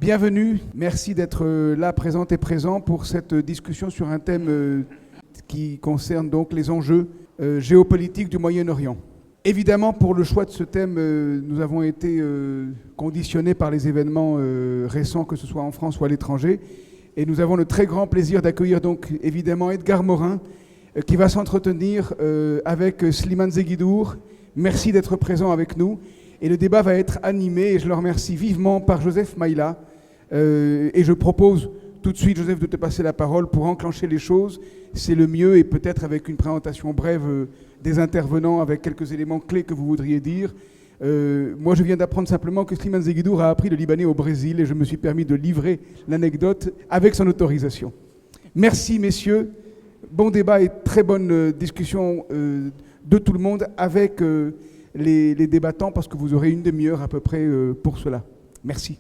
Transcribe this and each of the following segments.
Bienvenue, merci d'être là, présente et présent pour cette discussion sur un thème qui concerne donc les enjeux géopolitiques du Moyen-Orient. Évidemment, pour le choix de ce thème, nous avons été conditionnés par les événements récents, que ce soit en France ou à l'étranger, et nous avons le très grand plaisir d'accueillir donc évidemment Edgar Morin, qui va s'entretenir avec Slimane Zeguidour. Merci d'être présent avec nous. Et le débat va être animé, et je le remercie vivement, par Joseph Maïla. Et je propose tout de suite, Joseph, de te passer la parole pour enclencher les choses. C'est le mieux, et peut-être avec une présentation brève des intervenants, avec quelques éléments clés que vous voudriez dire. Moi, je viens d'apprendre simplement que Slimane Zeguidour a appris le libanais au Brésil, et je me suis permis de livrer l'anecdote avec son autorisation. Merci, messieurs. Bon débat et très bonne discussion de tout le monde avec les débattants, parce que vous aurez une demi-heure à peu près pour cela. Merci.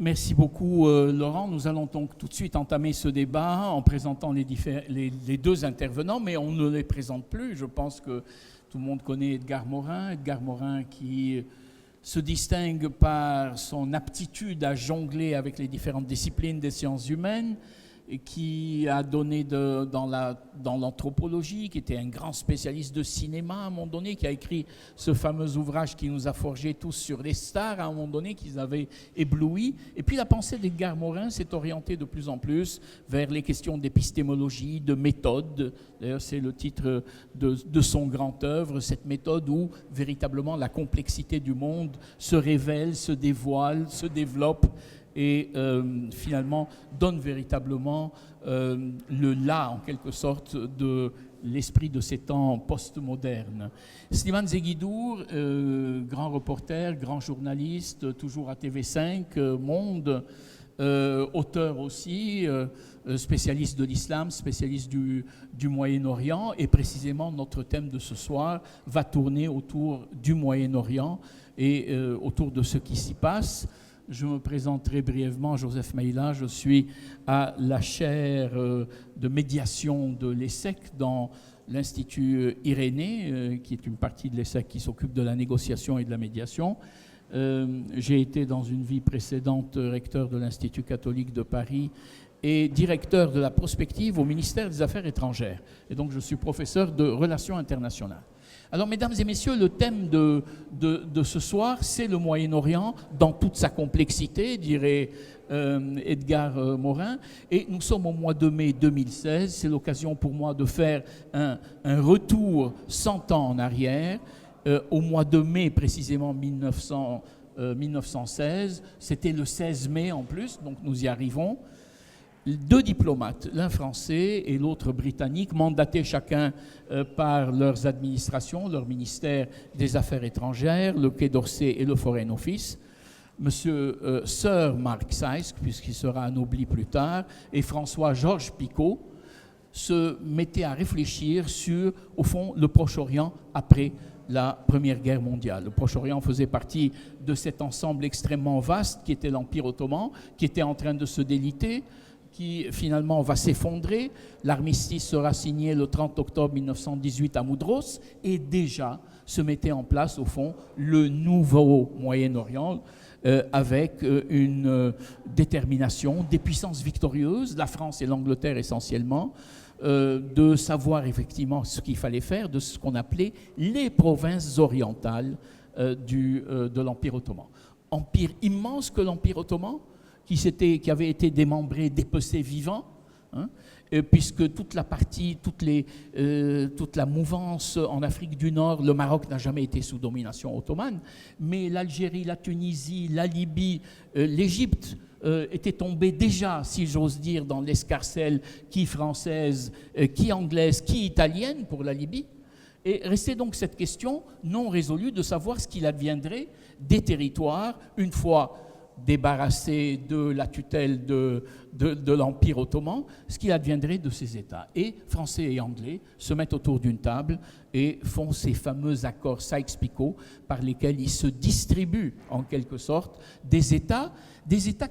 Merci beaucoup, Laurent. Nous allons donc tout de suite entamer ce débat en présentant les deux intervenants, mais on ne les présente plus. Je pense que tout le monde connaît Edgar Morin. Edgar Morin qui se distingue par son aptitude à jongler avec les différentes disciplines des sciences humaines, et qui a donné dans l'anthropologie, qui était un grand spécialiste de cinéma à un moment donné, qui a écrit ce fameux ouvrage qui nous a forgé tous sur les stars à un moment donné, qu'ils avaient ébloui. Et puis la pensée d'Edgar Morin s'est orientée de plus en plus vers les questions d'épistémologie, de méthode. D'ailleurs, c'est le titre de son grand œuvre, cette méthode où véritablement la complexité du monde se révèle, se dévoile, se développe, et finalement donne véritablement le là, en quelque sorte, de l'esprit de ces temps post-modernes. Slimane Zeguidour, grand reporter, grand journaliste, toujours à TV5, Monde, auteur aussi, spécialiste de l'islam, spécialiste du Moyen-Orient, et précisément notre thème de ce soir va tourner autour du Moyen-Orient et autour de ce qui s'y passe. Je me présenterai brièvement, Joseph Maïla. Je suis à la chaire de médiation de l'ESSEC dans l'Institut Irénée, qui est une partie de l'ESSEC qui s'occupe de la négociation et de la médiation. J'ai été dans une vie précédente recteur de l'Institut catholique de Paris et directeur de la prospective au ministère des Affaires étrangères. Et donc je suis professeur de relations internationales. Alors, mesdames et messieurs, le thème de ce soir, c'est le Moyen-Orient dans toute sa complexité, dirait Edgar Morin. Et nous sommes au mois de mai 2016. C'est l'occasion pour moi de faire un retour 100 ans en arrière. Au mois de mai, précisément 1916, c'était le 16 mai en plus, donc nous y arrivons. Deux diplomates, l'un français et l'autre britannique, mandatés chacun par leurs administrations, leur ministère des Affaires étrangères, le Quai d'Orsay et le Foreign Office, Monsieur Sir Mark Sykes, puisqu'il sera anobli plus tard, et François-Georges Picot, se mettaient à réfléchir sur, au fond, le Proche-Orient après la Première Guerre mondiale. Le Proche-Orient faisait partie de cet ensemble extrêmement vaste qui était l'Empire ottoman, qui était en train de se déliter, qui finalement va s'effondrer. L'armistice sera signé le 30 octobre 1918 à Moudros, et déjà se mettait en place, au fond, le nouveau Moyen-Orient, avec une détermination des puissances victorieuses, la France et l'Angleterre essentiellement, de savoir effectivement ce qu'il fallait faire de ce qu'on appelait les provinces orientales de l'Empire ottoman. Empire immense que l'Empire ottoman, qui avait été démembré, dépecé vivant, hein, puisque toute la partie, toute la mouvance en Afrique du Nord, le Maroc n'a jamais été sous domination ottomane, mais l'Algérie, la Tunisie, la Libye, l'Égypte étaient tombés déjà, si j'ose dire, dans l'escarcelle qui française, qui anglaise, qui italienne pour la Libye. Et restait donc cette question non résolue de savoir ce qu'il adviendrait des territoires une fois débarrassés de la tutelle de l'Empire ottoman, ce qui adviendrait de ces États. Et Français et Anglais se mettent autour d'une table et font ces fameux accords Sykes-Picot par lesquels ils se distribuent en quelque sorte des États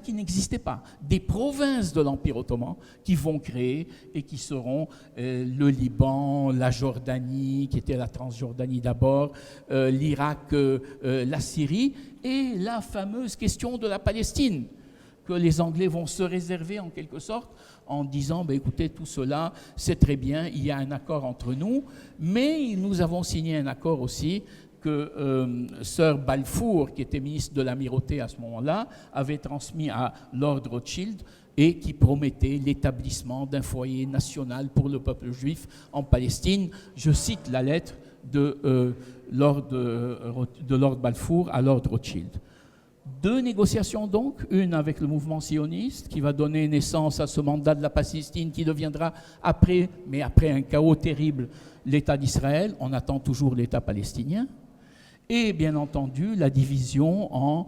qui n'existaient pas, des provinces de l'Empire ottoman qui vont créer et qui seront le Liban, la Jordanie, qui était la Transjordanie d'abord, l'Irak, la Syrie, et la fameuse question de la Palestine, que les Anglais vont se réserver en quelque sorte en disant écoutez, tout cela, c'est très bien, il y a un accord entre nous, mais nous avons signé un accord aussi que Sir Balfour, qui était ministre de l'Amirauté à ce moment-là, avait transmis à Lord Rothschild et qui promettait l'établissement d'un foyer national pour le peuple juif en Palestine. Je cite la lettre de Lord Balfour à Lord Rothschild. 2 négociations donc, une avec le mouvement sioniste qui va donner naissance à ce mandat de la Palestine qui deviendra après un chaos terrible, l'État d'Israël. On attend toujours l'État palestinien. Et bien entendu, la division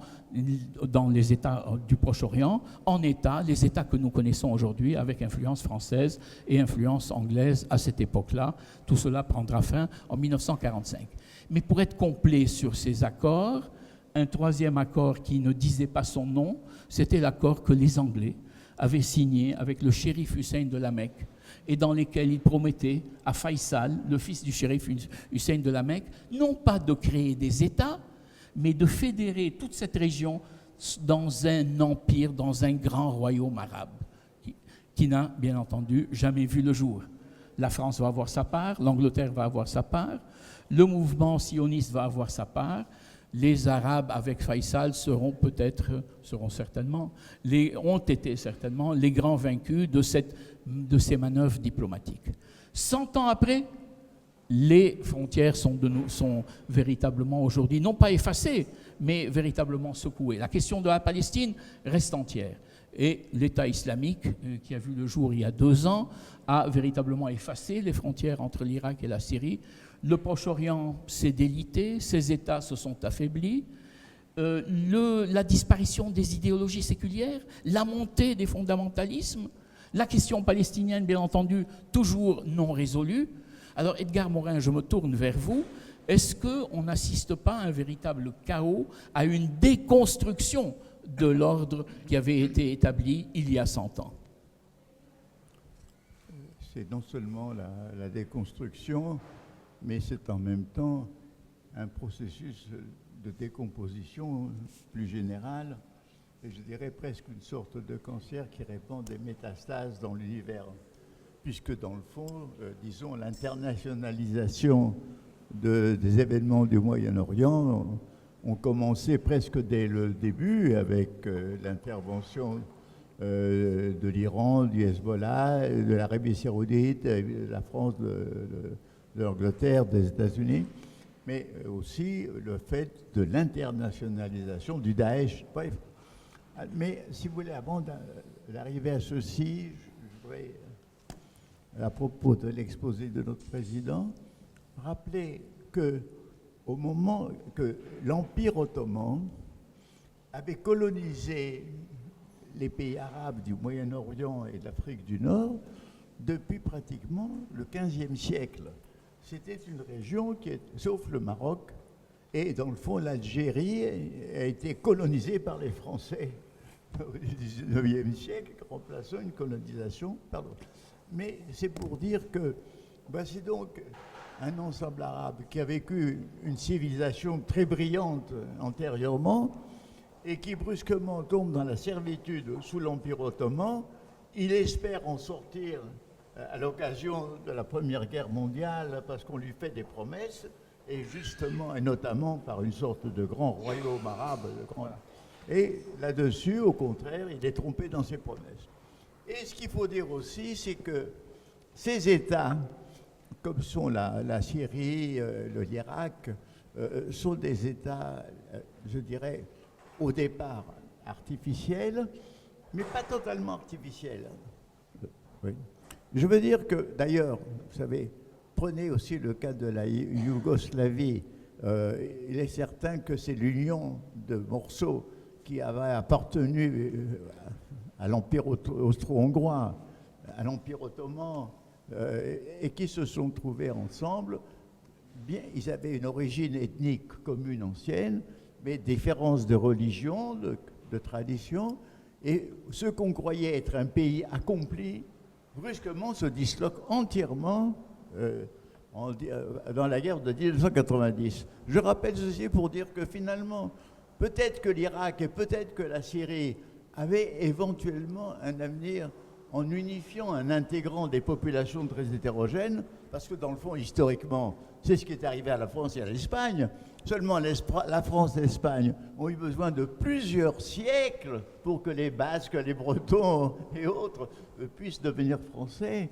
dans les États du Proche-Orient en États, les États que nous connaissons aujourd'hui avec influence française et influence anglaise à cette époque-là. Tout cela prendra fin en 1945. Mais pour être complet sur ces accords, un 3e accord qui ne disait pas son nom, c'était l'accord que les Anglais avaient signé avec le shérif Hussein de la Mecque et dans lesquels ils promettaient à Faisal, le fils du shérif Hussein de la Mecque, non pas de créer des États, mais de fédérer toute cette région dans un empire, dans un grand royaume arabe, qui n'a bien entendu jamais vu le jour. La France va avoir sa part, l'Angleterre va avoir sa part, le mouvement sioniste va avoir sa part. Les Arabes avec Faisal ont été certainement les grands vaincus de ces manœuvres diplomatiques. 100 ans après, les frontières sont véritablement aujourd'hui, non pas effacées, mais véritablement secouées. La question de la Palestine reste entière. Et l'État islamique, qui a vu le jour il y a 2 ans, a véritablement effacé les frontières entre l'Irak et la Syrie. Le Proche-Orient s'est délité, ces États se sont affaiblis. La disparition des idéologies séculières, la montée des fondamentalismes, la question palestinienne, bien entendu, toujours non résolue. Alors, Edgar Morin, je me tourne vers vous. Est-ce qu'on n'assiste pas à un véritable chaos, à une déconstruction de l'ordre qui avait été établi il y a 100 ans? C'est non seulement la déconstruction, mais c'est en même temps un processus de décomposition plus général, et je dirais presque une sorte de cancer qui répand des métastases dans l'univers, puisque dans le fond, disons, l'internationalisation des événements du Moyen-Orient ont commencé presque dès le début avec l'intervention de l'Iran, du Hezbollah, de l'Arabie Saoudite, de la France, de l'Angleterre, des États-Unis, mais aussi le fait de l'internationalisation du Daesh. Bref. Mais si vous voulez, avant d'arriver à ceci, je voudrais, à propos de l'exposé de notre président, rappeler qu'au moment que l'Empire ottoman avait colonisé les pays arabes du Moyen-Orient et de l'Afrique du Nord, depuis pratiquement le XVe siècle. C'était une région qui, sauf le Maroc, et dans le fond l'Algérie a été colonisée par les Français au XIXe siècle, remplaçant une colonisation. Pardon. Mais c'est pour dire que c'est donc un ensemble arabe qui a vécu une civilisation très brillante antérieurement et qui brusquement tombe dans la servitude sous l'Empire ottoman. Il espère en sortir à l'occasion de la Première Guerre mondiale parce qu'on lui fait des promesses, et justement, et notamment par une sorte de grand royaume arabe. Et là-dessus, au contraire, il est trompé dans ses promesses. Et ce qu'il faut dire aussi, c'est que ces États, comme sont la Syrie, l'Irak, sont des États, je dirais, au départ artificiels, mais pas totalement artificiels. Oui. Je veux dire que, d'ailleurs, vous savez, prenez aussi le cas de la Yougoslavie. Il est certain que c'est l'union de morceaux qui avait appartenu à l'Empire austro-hongrois, à l'Empire ottoman, et qui se sont trouvés ensemble. Bien, ils avaient une origine ethnique commune ancienne, mais différences de religion, de tradition, et ce qu'on croyait être un pays accompli, brusquement se disloque entièrement dans la guerre de 1990. Je rappelle ceci pour dire que finalement, peut-être que l'Irak et peut-être que la Syrie avaient éventuellement un avenir en unifiant, en intégrant des populations très hétérogènes, parce que dans le fond, historiquement, c'est ce qui est arrivé à la France et à l'Espagne. Seulement la France et l'Espagne ont eu besoin de plusieurs siècles pour que les Basques, les Bretons et autres puissent devenir français,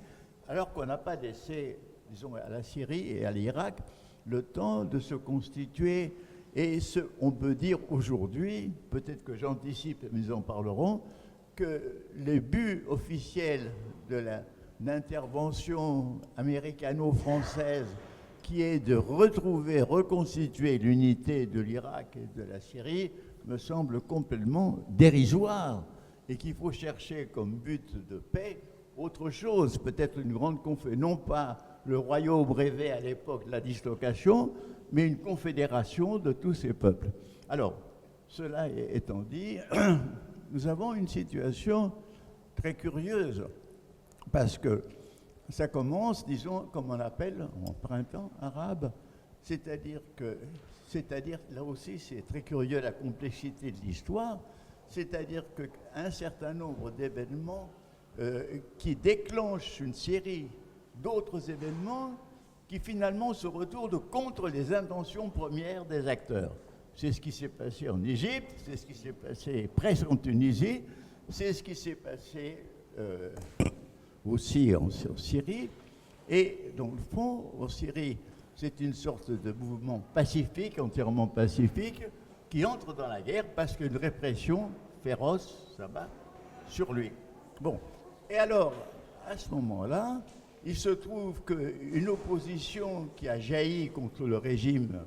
alors qu'on n'a pas laissé, disons, à la Syrie et à l'Irak le temps de se constituer. Et on peut dire aujourd'hui, peut-être que j'anticipe, mais nous en parlerons, que les buts officiels de l'intervention américano-française, qui est de retrouver, reconstituer l'unité de l'Irak et de la Syrie, me semble complètement dérisoire, et qu'il faut chercher comme but de paix autre chose, peut-être une grande confédération, non pas le royaume rêvé à l'époque de la dislocation, mais une confédération de tous ces peuples. Alors, cela étant dit, nous avons une situation très curieuse, parce que ça commence, disons, comme on appelle en printemps arabe, c'est-à-dire, là aussi, c'est très curieux la complexité de l'histoire, c'est-à-dire qu'un certain nombre d'événements qui déclenchent une série d'autres événements qui finalement se retournent contre les intentions premières des acteurs. C'est ce qui s'est passé en Égypte, c'est ce qui s'est passé presque en Tunisie, c'est ce qui s'est passé aussi en Syrie. Et dans le fond, en Syrie, c'est une sorte de mouvement pacifique, entièrement pacifique, qui entre dans la guerre parce qu'une répression féroce s'abat sur lui. Bon, et alors, à ce moment-là, il se trouve qu'une opposition qui a jailli contre le régime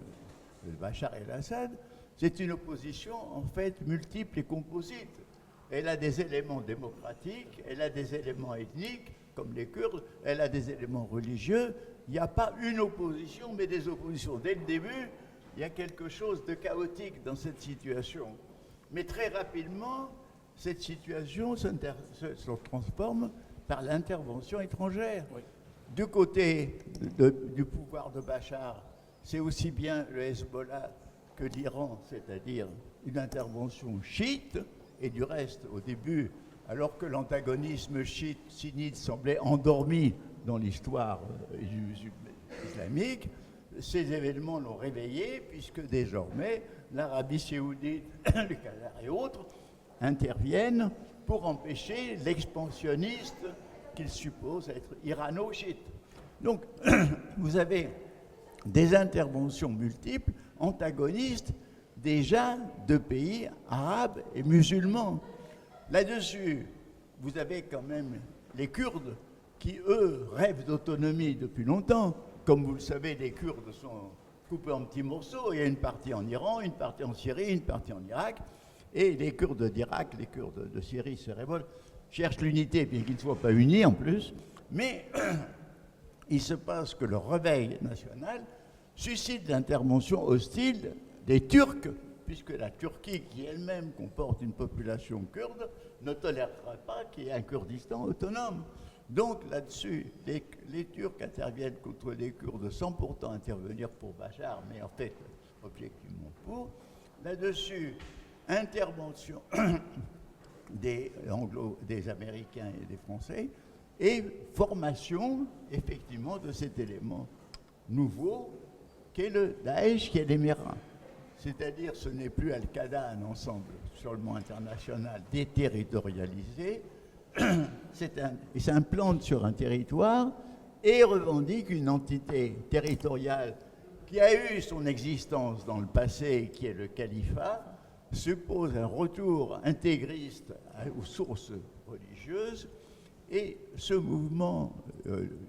de Bachar el-Assad, c'est une opposition en fait multiple et composite. Elle a des éléments démocratiques, elle a des éléments ethniques, comme les Kurdes, elle a des éléments religieux. Il n'y a pas une opposition, mais des oppositions. Dès le début, il y a quelque chose de chaotique dans cette situation. Mais très rapidement, cette situation se transforme par l'intervention étrangère. Oui. Du côté du pouvoir de Bachar, c'est aussi bien le Hezbollah que l'Iran, c'est-à-dire une intervention chiite, et du reste, au début, alors que l'antagonisme chiite-sunnite semblait endormi dans l'histoire islamique, ces événements l'ont réveillé, puisque désormais, l'Arabie saoudite, le Qatar et autres interviennent pour empêcher l'expansionniste qu'ils supposent être irano-chiite. Donc, vous avez des interventions multiples, antagonistes, déjà de pays arabes et musulmans. Là-dessus, vous avez quand même les Kurdes qui, eux, rêvent d'autonomie depuis longtemps. Comme vous le savez, les Kurdes sont coupés en petits morceaux. Il y a une partie en Iran, une partie en Syrie, une partie en Irak. Et les Kurdes d'Irak, les Kurdes de Syrie se révoltent, cherchent l'unité, bien qu'ils ne soient pas unis en plus. Mais il se passe que le réveil national suscite l'intervention hostile des Turcs, puisque la Turquie, qui elle-même comporte une population kurde, ne tolérera pas qu'il y ait un Kurdistan autonome. Donc là-dessus, les Turcs interviennent contre les Kurdes sans pourtant intervenir pour Bachar, mais en fait, objectivement pour. Là-dessus, intervention des Américains et des Français, et formation, effectivement, de cet élément nouveau qu'est le Daesh, qui est l'Émirat. C'est-à-dire, ce n'est plus Al-Qaïda, un ensemble seulement international déterritorialisé. Il s'implante sur un territoire et revendique une entité territoriale qui a eu son existence dans le passé, qui est le califat, suppose un retour intégriste aux sources religieuses, et ce mouvement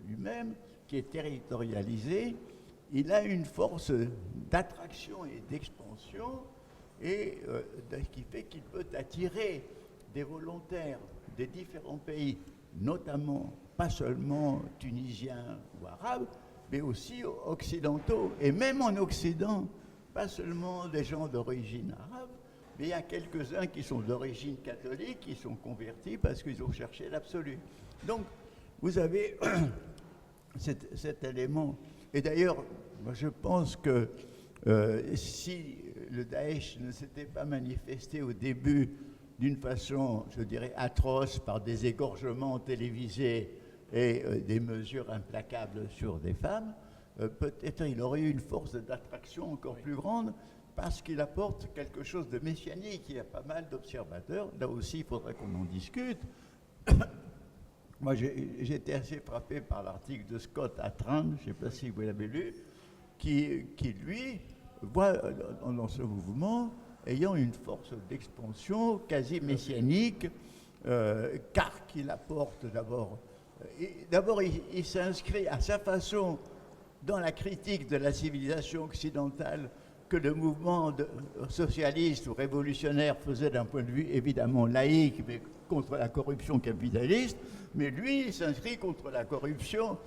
lui-même, qui est territorialisé, il a une force d'attraction et d'expansion, et qui fait qu'il peut attirer des volontaires des différents pays, notamment, pas seulement tunisiens ou arabes, mais aussi occidentaux. Et même en Occident, pas seulement des gens d'origine arabe, mais il y a quelques-uns qui sont d'origine catholique, qui sont convertis parce qu'ils ont cherché l'absolu. Donc, vous avez cet élément. Et d'ailleurs, moi je pense que si le Daesh ne s'était pas manifesté au début d'une façon, je dirais, atroce, par des égorgements télévisés et des mesures implacables sur des femmes, peut-être il aurait eu une force d'attraction encore plus grande parce qu'il apporte quelque chose de messianique. Il y a pas mal d'observateurs. Là aussi, il faudrait qu'on en discute. Moi, j'ai été assez frappé par l'article de Scott Atran, je ne sais pas si vous l'avez lu, qui lui, voit dans ce mouvement ayant une force d'expansion quasi messianique, car qu'il apporte d'abord. D'abord, il s'inscrit à sa façon dans la critique de la civilisation occidentale que le mouvement socialiste ou révolutionnaire faisait d'un point de vue évidemment laïque, mais contre la corruption capitaliste, mais lui, il s'inscrit contre la corruption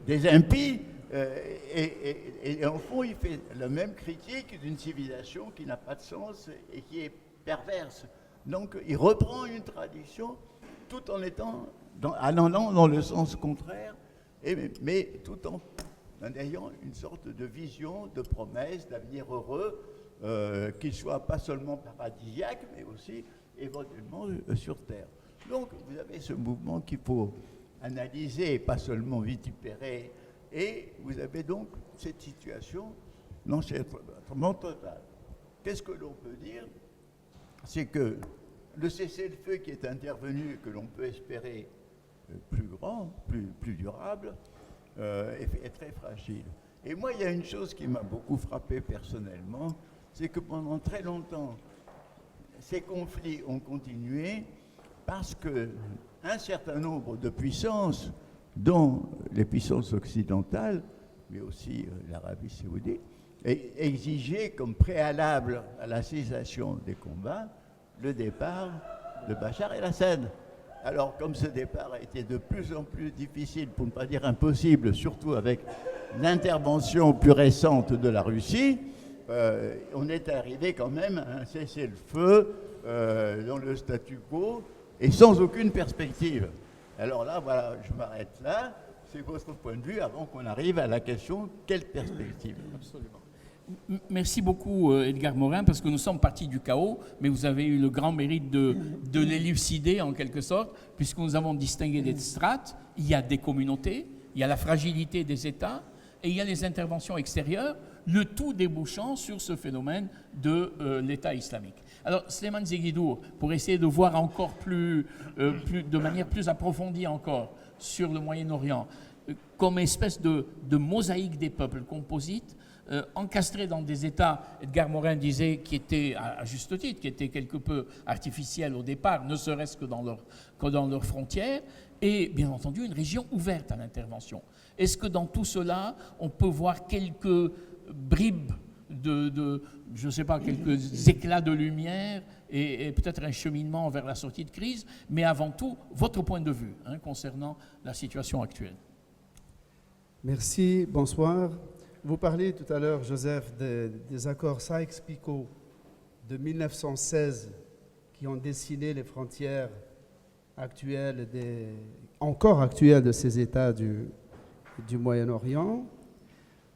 des impies, et en fond, il fait la même critique d'une civilisation qui n'a pas de sens et qui est perverse. Donc, il reprend une tradition tout en allant dans le sens contraire, mais tout en ayant une sorte de vision, de promesse, d'avenir heureux, qu'il soit pas seulement paradisiaque, mais aussi éventuellement sur Terre. Donc, vous avez ce mouvement qu'il faut analyser, pas seulement vitupérer, et vous avez donc cette situation d'enchevêtrement total. Qu'est-ce que l'on peut dire? C'est que le cessez-le-feu qui est intervenu, que l'on peut espérer plus grand, plus durable, est très fragile. Et moi, il y a une chose qui m'a beaucoup frappé personnellement, c'est que pendant très longtemps, ces conflits ont continué parce qu'un certain nombre de puissances, dont les puissances occidentales, mais aussi l'Arabie saoudite, exigeaient comme préalable à la cessation des combats le départ de Bachar el-Assad. Alors, comme ce départ a été de plus en plus difficile, pour ne pas dire impossible, surtout avec l'intervention plus récente de la Russie, on est arrivé quand même à un cessez-le-feu dans le statu quo et sans aucune perspective. Alors là, voilà, je m'arrête là. C'est votre point de vue avant qu'on arrive à la question quelle perspective? Absolument. Merci beaucoup Edgar Morin, parce que nous sommes partis du chaos, mais vous avez eu le grand mérite de l'élucider en quelque sorte, puisque nous avons distingué des strates. Il y a des communautés, il y a la fragilité des États, et il y a les interventions extérieures, le tout débouchant sur ce phénomène de l'État islamique. Alors, Slimane Zeguidour, pour essayer de voir encore de manière plus approfondie encore sur le Moyen-Orient, comme espèce de mosaïque des peuples composite, encastrés dans des États, Edgar Morin disait, qui étaient, à juste titre, qui étaient quelque peu artificiels au départ, ne serait-ce que dans leurs frontières, et bien entendu une région ouverte à l'intervention. Est-ce que dans tout cela, on peut voir quelques bribes je ne sais pas, quelques éclats de lumière et peut-être un cheminement vers la sortie de crise, mais avant tout, votre point de vue concernant la situation actuelle? Merci, bonsoir. Vous parliez tout à l'heure, Joseph, des accords Sykes-Picot de 1916 qui ont dessiné les frontières actuelles, encore actuelles de ces États du Moyen-Orient.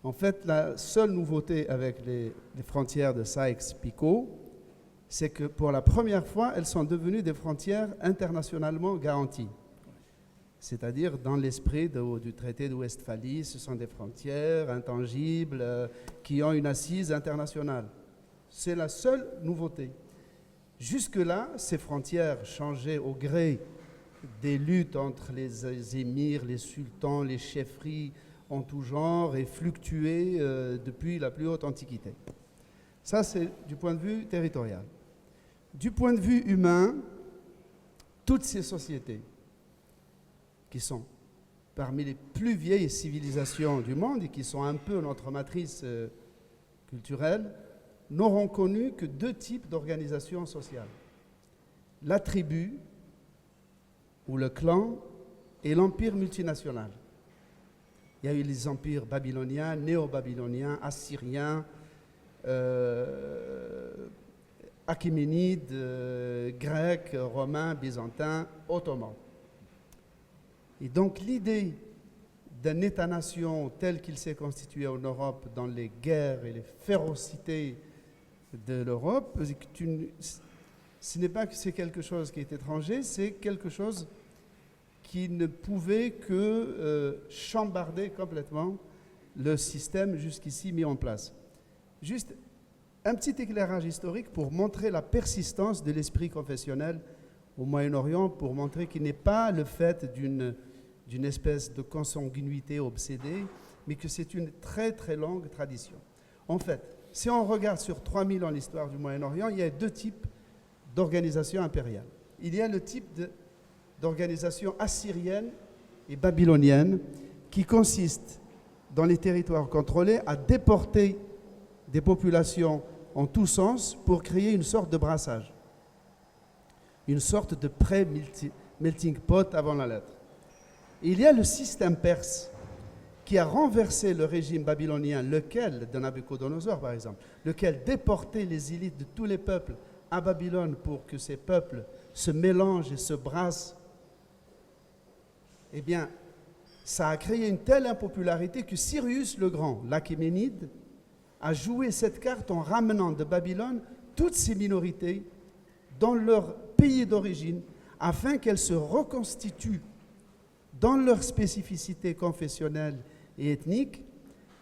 En fait, la seule nouveauté avec les frontières de Sykes-Picot, c'est que pour la première fois, elles sont devenues des frontières internationalement garanties. C'est-à-dire, dans l'esprit du traité de Westphalie, ce sont des frontières intangibles qui ont une assise internationale. C'est la seule nouveauté. Jusque-là, ces frontières changeaient au gré des luttes entre les émirs, les sultans, les chefferies en tout genre et fluctuaient depuis la plus haute antiquité. Ça, c'est du point de vue territorial. Du point de vue humain, toutes ces sociétés qui sont parmi les plus vieilles civilisations du monde et qui sont un peu notre matrice culturelle, n'auront connu que deux types d'organisations sociales. La tribu ou le clan, et l'empire multinational. Il y a eu les empires babyloniens, néo-babyloniens, assyriens, achéménides, grecs, romains, byzantins, ottomans. Et donc l'idée d'un État-nation tel qu'il s'est constitué en Europe dans les guerres et les férocités de l'Europe, ce n'est pas que c'est quelque chose qui est étranger, c'est quelque chose qui ne pouvait que chambarder complètement le système jusqu'ici mis en place. Juste un petit éclairage historique pour montrer la persistance de l'esprit confessionnel au Moyen-Orient, pour montrer qu'il n'est pas le fait d'une espèce de consanguinité obsédée, mais que c'est une très très longue tradition. En fait, si on regarde sur 3000 ans l'histoire du Moyen-Orient, il y a deux types d'organisation impériale. Il y a le type d'organisation assyrienne et babylonienne qui consiste, dans les territoires contrôlés, à déporter des populations en tous sens pour créer une sorte de brassage, une sorte de pré-melting pot avant la lettre. Il y a le système perse qui a renversé le régime babylonien, lequel, de Nabucodonosor par exemple, lequel déportait les élites de tous les peuples à Babylone pour que ces peuples se mélangent et se brassent. Eh bien, ça a créé une telle impopularité que Cyrus le Grand, l'Achéménide, a joué cette carte en ramenant de Babylone toutes ces minorités dans leur pays d'origine afin qu'elles se reconstituent dans leur spécificité confessionnelle et ethnique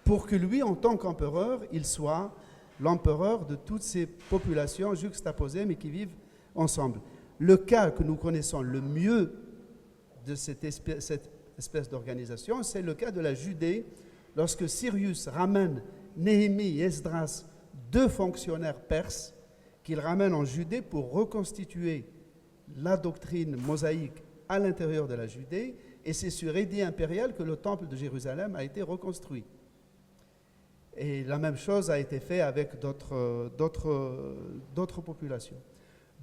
pour que lui, en tant qu'empereur, il soit l'empereur de toutes ces populations juxtaposées mais qui vivent ensemble. Le cas que nous connaissons le mieux de cette espèce d'organisation, c'est le cas de la Judée, lorsque Cyrus ramène Néhémie et Esdras, deux fonctionnaires perses, qu'il ramène en Judée pour reconstituer la doctrine mosaïque à l'intérieur de la Judée, et c'est sur édit impérial que le temple de Jérusalem a été reconstruit. Et la même chose a été fait avec d'autres populations.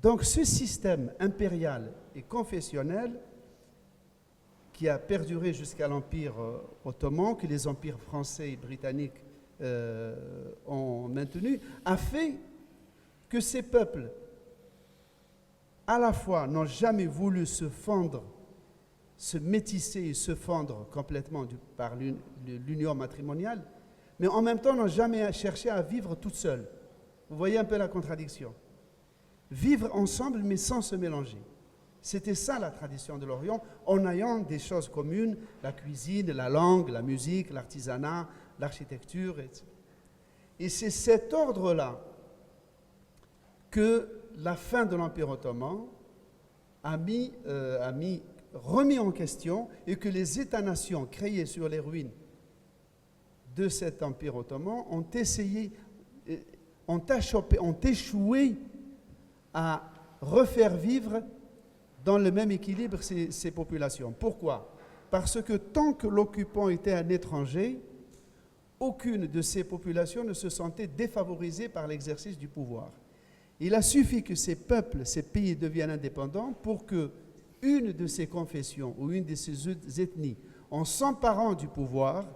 Donc ce système impérial et confessionnel qui a perduré jusqu'à l'Empire ottoman, que les empires français et britanniques ont maintenu, a fait que ces peuples, à la fois, n'ont jamais voulu se fondre, se métisser et se fondre complètement par l'union matrimoniale, mais en même temps n'ont jamais cherché à vivre toutes seules. Vous voyez un peu la contradiction. Vivre ensemble, mais sans se mélanger. C'était ça la tradition de l'Orient, en ayant des choses communes, la cuisine, la langue, la musique, l'artisanat, l'architecture, etc. Et c'est cet ordre-là que la fin de l'Empire ottoman a remis en question, et que les États-nations créés sur les ruines de cet Empire ottoman ont échoué à refaire vivre dans le même équilibre ces populations. Pourquoi ? Parce que tant que l'occupant était un étranger, aucune de ces populations ne se sentait défavorisée par l'exercice du pouvoir. Il a suffi que ces peuples, ces pays deviennent indépendants pour que une de ces confessions ou une de ces ethnies, en s'emparant du pouvoir,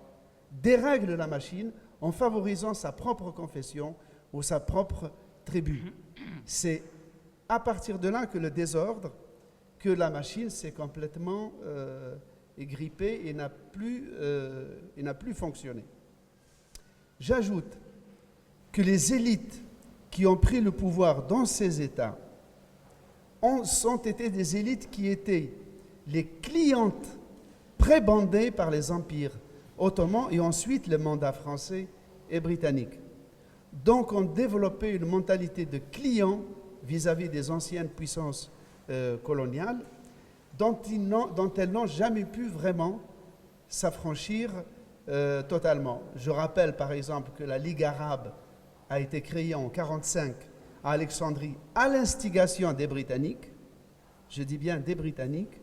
dérègle la machine en favorisant sa propre confession ou sa propre tribu. C'est à partir de là que le désordre, que la machine s'est complètement grippée et n'a plus fonctionné. J'ajoute que les élites qui ont pris le pouvoir dans ces États ont été des élites qui étaient les clientes prébandées par les empires ottomans et ensuite les mandats français et britanniques. Donc ont développé une mentalité de clients vis-à-vis des anciennes puissances coloniales dont elles n'ont jamais pu vraiment s'affranchir totalement. Je rappelle par exemple que la Ligue arabe a été créée en 1945 à Alexandrie à l'instigation des Britanniques, je dis bien des Britanniques,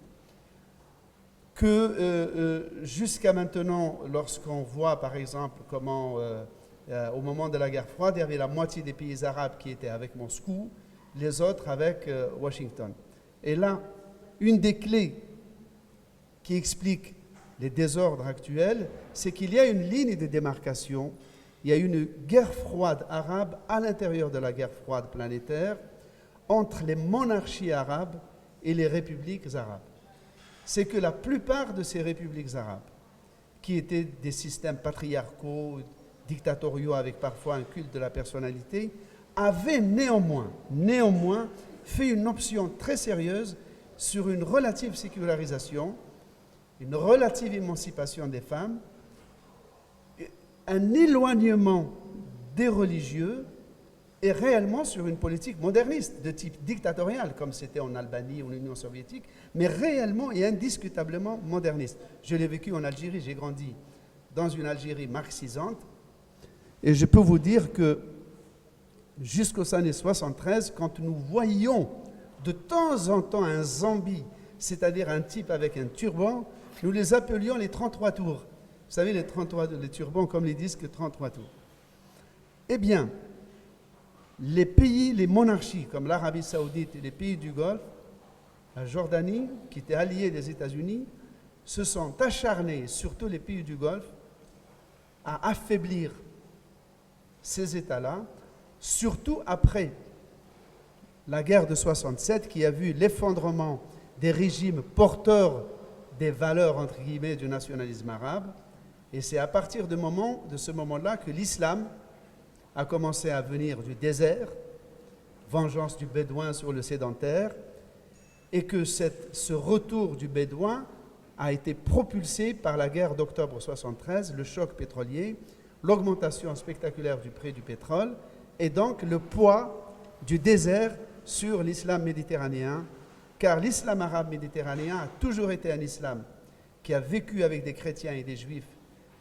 que jusqu'à maintenant, lorsqu'on voit par exemple comment au moment de la guerre froide, il y avait la moitié des pays arabes qui étaient avec Moscou, les autres avec Washington. Et là, une des clés qui explique les désordres actuels, c'est qu'il y a une ligne de démarcation, il y a une guerre froide arabe à l'intérieur de la guerre froide planétaire entre les monarchies arabes et les républiques arabes. C'est que la plupart de ces républiques arabes, qui étaient des systèmes patriarcaux, dictatoriaux avec parfois un culte de la personnalité, avaient néanmoins fait une option très sérieuse sur une relative sécularisation, une relative émancipation des femmes, un éloignement des religieux et réellement sur une politique moderniste de type dictatorial, comme c'était en Albanie ou en Union soviétique, mais réellement et indiscutablement moderniste. Je l'ai vécu en Algérie, j'ai grandi dans une Algérie marxisante, et je peux vous dire que jusqu'aux années 73, quand nous voyions de temps en temps un zombie, c'est-à-dire un type avec un turban, nous les appelions les 33 tours. Vous savez, les turbans comme les disques 33 tours. Eh bien, les pays, les monarchies comme l'Arabie Saoudite et les pays du Golfe, la Jordanie, qui était alliée des États-Unis, se sont acharnés, surtout les pays du Golfe, à affaiblir ces États-là, surtout après la guerre de 67 qui a vu l'effondrement des régimes porteurs des valeurs, entre guillemets, du nationalisme arabe. Et c'est à partir de ce moment-là que l'islam a commencé à venir du désert, vengeance du bédouin sur le sédentaire, et que ce retour du bédouin a été propulsé par la guerre d'octobre 73, le choc pétrolier, l'augmentation spectaculaire du prix du pétrole, et donc le poids du désert sur l'islam méditerranéen, car l'islam arabe méditerranéen a toujours été un islam qui a vécu avec des chrétiens et des juifs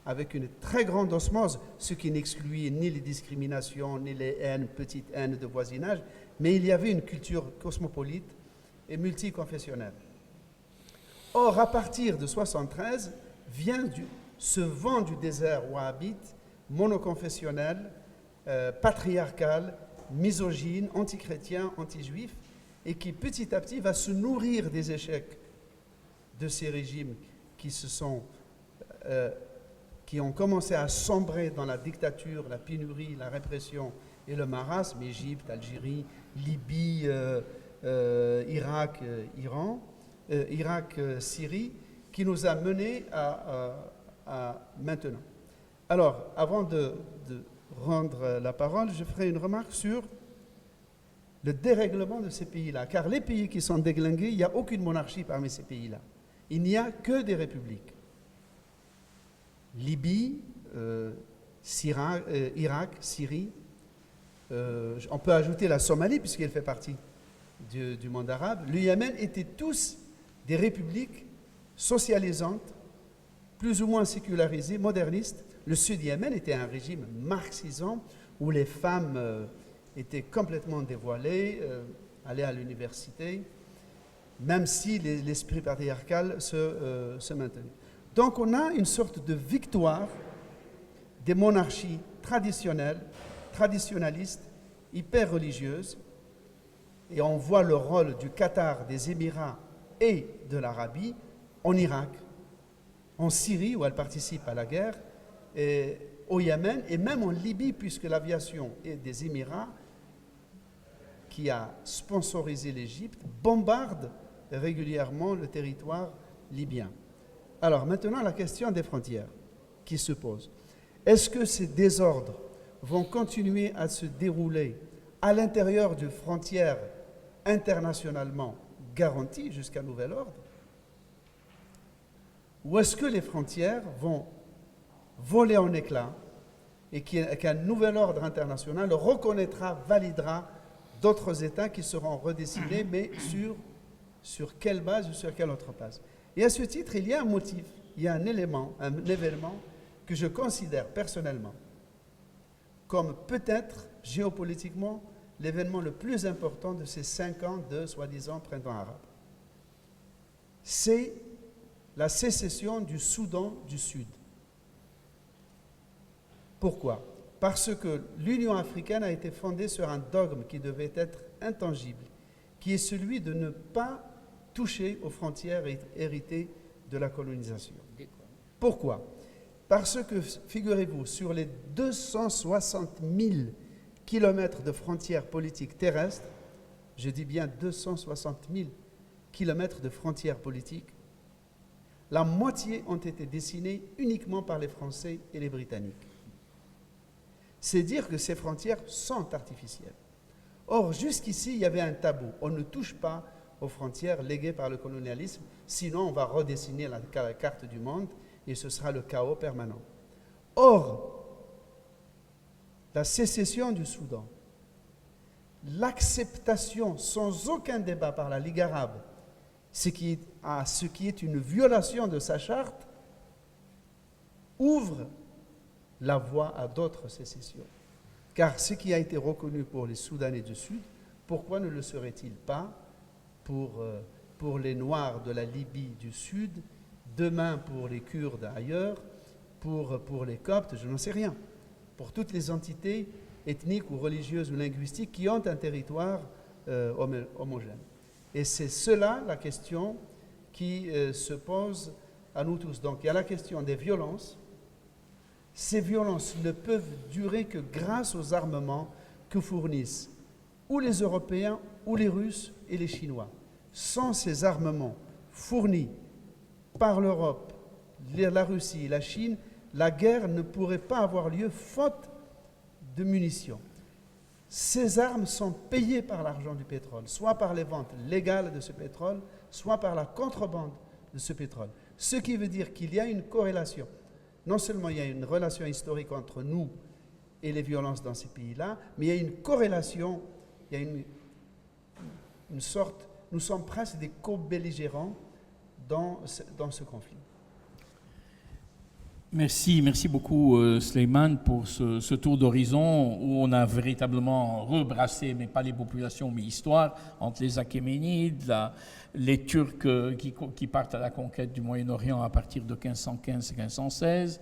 avec une très grande osmose, ce qui n'excluait ni les discriminations, ni les haines, petites haines de voisinage, mais il y avait une culture cosmopolite et multiconfessionnelle. Or, à partir de 73, vient ce vent du désert wahhabite, monoconfessionnel, patriarcal, misogyne, antichrétien, anti-juif, et qui petit à petit va se nourrir des échecs de ces régimes qui ont commencé à sombrer dans la dictature, la pénurie, la répression et le marasme, Égypte, Algérie, Libye, Irak, Syrie, qui nous a menés à maintenant. Alors, avant de rendre la parole, je ferai une remarque sur le dérèglement de ces pays-là. Car les pays qui sont déglingués, il n'y a aucune monarchie parmi ces pays-là. Il n'y a que des républiques. Libye, Irak, Syrie. On peut ajouter la Somalie, puisqu'elle fait partie du monde arabe. Le Yémen étaient tous des républiques socialisantes, plus ou moins sécularisées, modernistes. Le sud Yémen était un régime marxisant où les femmes étaient complètement dévoilées, allaient à l'université, même si l'esprit patriarcal se maintenait. Donc on a une sorte de victoire des monarchies traditionnelles, traditionnalistes, hyper religieuses, et on voit le rôle du Qatar, des Émirats et de l'Arabie en Irak, en Syrie où elle participe à la guerre, et au Yémen et même en Libye, puisque l'aviation des Émirats, qui a sponsorisé l'Égypte, bombarde régulièrement le territoire libyen. Alors maintenant, la question des frontières qui se pose. Est-ce que ces désordres vont continuer à se dérouler à l'intérieur de frontières internationalement garanties jusqu'à nouvel ordre? Ou est-ce que les frontières vont voler en éclats et qu'un nouvel ordre international reconnaîtra, validera d'autres États qui seront redessinés, mais sur quelle base ou sur quelle autre base? Et à ce titre, il y a un motif, il y a un élément, un événement que je considère personnellement comme peut-être géopolitiquement l'événement le plus important de ces 5 ans de soi-disant printemps arabe. C'est la sécession du Soudan du Sud. Pourquoi? Parce que l'Union africaine a été fondée sur un dogme qui devait être intangible, qui est celui de ne pas toucher aux frontières héritées de la colonisation. Pourquoi ? Parce que, figurez-vous, sur les 260 000 kilomètres de frontières politiques terrestres, je dis bien 260 000 kilomètres de frontières politiques, la moitié ont été dessinés uniquement par les Français et les Britanniques. C'est dire que ces frontières sont artificielles. Or, jusqu'ici, il y avait un tabou. On ne touche pas aux frontières léguées par le colonialisme, sinon on va redessiner la carte du monde et ce sera le chaos permanent. Or, la sécession du Soudan, l'acceptation sans aucun débat par la Ligue arabe, ce qui est une violation de sa charte, ouvre la voie à d'autres sécessions. Car ce qui a été reconnu pour les Soudanais du Sud, pourquoi ne le serait-il pas pour les Noirs de la Libye du Sud, demain pour les Kurdes ailleurs, pour les Coptes, je n'en sais rien, pour toutes les entités ethniques ou religieuses ou linguistiques qui ont un territoire homogène. Et c'est cela la question qui se pose à nous tous. Donc il y a la question des violences. Ces violences ne peuvent durer que grâce aux armements que fournissent ou les Européens ou les Russes et les Chinois. Sans ces armements fournis par l'Europe, la Russie et la Chine, la guerre ne pourrait pas avoir lieu faute de munitions. Ces armes sont payées par l'argent du pétrole, soit par les ventes légales de ce pétrole, soit par la contrebande de ce pétrole. Ce qui veut dire qu'il y a une corrélation. Non seulement il y a une relation historique entre nous et les violences dans ces pays-là, mais il y a une corrélation, il y a une sorte, nous sommes presque des co-belligérants dans ce conflit. Merci beaucoup Sleiman pour ce tour d'horizon où on a véritablement rebrassé, mais pas les populations, mais l'histoire, entre les Achéménides, les Turcs qui partent à la conquête du Moyen-Orient à partir de 1515-1516,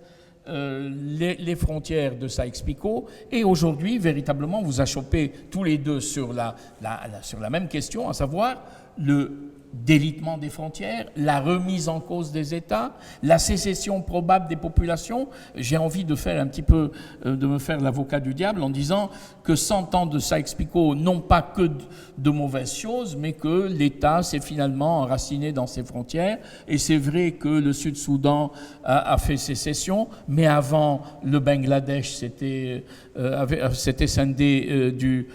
les frontières de Sykes-Picot, et aujourd'hui, véritablement, vous achoppez tous les deux sur la même question, à savoir le délitement des frontières, la remise en cause des États, la sécession probable des populations. J'ai envie de faire un petit peu, de me faire l'avocat du diable en disant que 100 ans de Sykes-Picot n'ont pas que de mauvaises choses, mais que l'État s'est finalement enraciné dans ses frontières. Et c'est vrai que le Sud-Soudan a fait sécession, mais avant, le Bangladesh s'était scindé du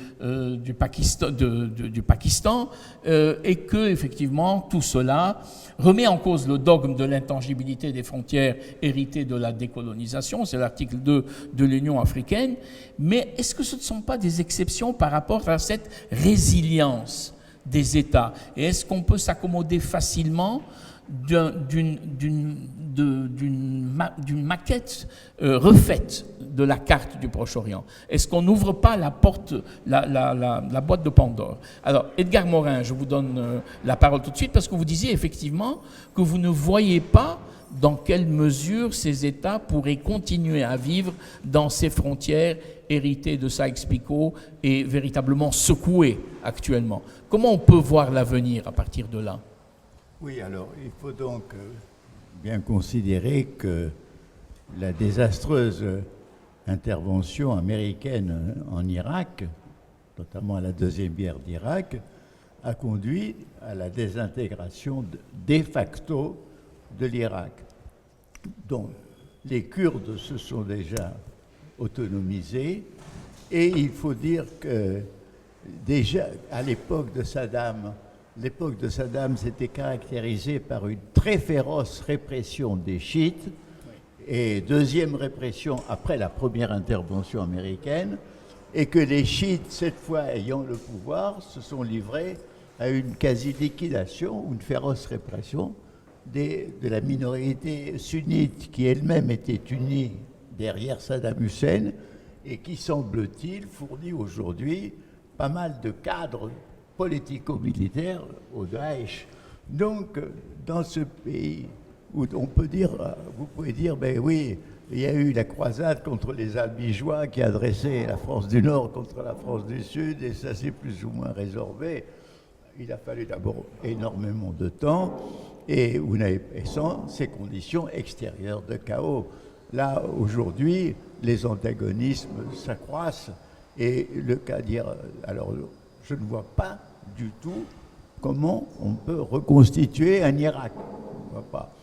Pakistan, et que, effectivement, tout cela remet en cause le dogme de l'intangibilité des frontières héritées de la décolonisation, c'est l'article 2 de l'Union africaine, mais est-ce que ce ne sont pas des exceptions par rapport à cette résilience des États? Et est-ce qu'on peut s'accommoder facilement d'une maquette refaite de la carte du Proche-Orient? Est-ce qu'on n'ouvre pas la porte, la boîte de Pandore? Alors, Edgar Morin, je vous donne la parole tout de suite parce que vous disiez effectivement que vous ne voyez pas dans quelle mesure ces États pourraient continuer à vivre dans ces frontières héritées de Sykes-Picot et véritablement secouées actuellement. Comment on peut voir l'avenir à partir de là? Oui, alors il faut donc bien considérer que la désastreuse intervention américaine en Irak, notamment à la deuxième guerre d'Irak, a conduit à la désintégration de facto de l'Irak. Donc les Kurdes se sont déjà autonomisés et il faut dire que déjà à l'époque de Saddam s'était caractérisée par une très féroce répression des chiites et deuxième répression après la première intervention américaine, et que les chiites, cette fois ayant le pouvoir, se sont livrés à une quasi-liquidation, une féroce répression de la minorité sunnite qui elle-même était unie derrière Saddam Hussein et qui, semble-t-il, fournit aujourd'hui pas mal de cadres politico-militaire au Daesh. Donc, dans ce pays où on peut dire, vous pouvez dire, ben oui, il y a eu la croisade contre les Albigeois qui a dressé la France du Nord contre la France du Sud, et ça s'est plus ou moins résorbé. il a fallu d'abord énormément de temps et sans ces conditions extérieures de chaos. Là, aujourd'hui, les antagonismes s'accroissent et le cas d'Irak. Alors, je ne vois pas du tout comment on peut reconstituer un Irak. On voit pas.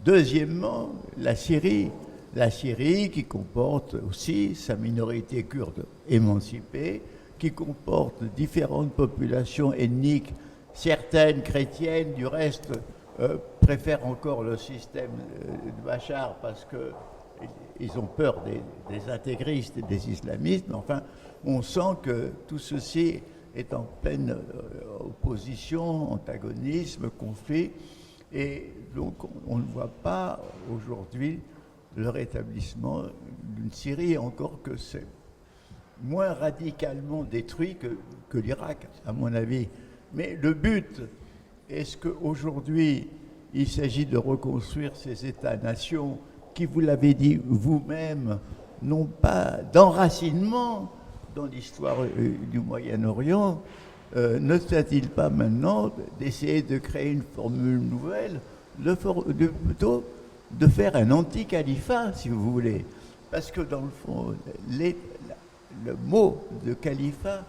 Deuxièmement, la Syrie qui comporte aussi sa minorité kurde émancipée, qui comporte différentes populations ethniques, certaines chrétiennes, du reste préfèrent encore le système de Bachar parce qu'ils ont peur des intégristes et des islamistes. Mais enfin, on sent que tout ceci est en pleine opposition, antagonisme, conflit, et donc on ne voit pas aujourd'hui le rétablissement d'une Syrie, encore que c'est moins radicalement détruit que l'Irak, à mon avis. Mais le but, est-ce qu'aujourd'hui, il s'agit de reconstruire ces États-nations qui, vous l'avez dit vous-même, n'ont pas d'enracinement dans l'histoire du Moyen-Orient, ne serait-il pas maintenant d'essayer de créer une formule nouvelle, plutôt de faire un anti-califat, si vous voulez? Parce que dans le fond, le mot de califat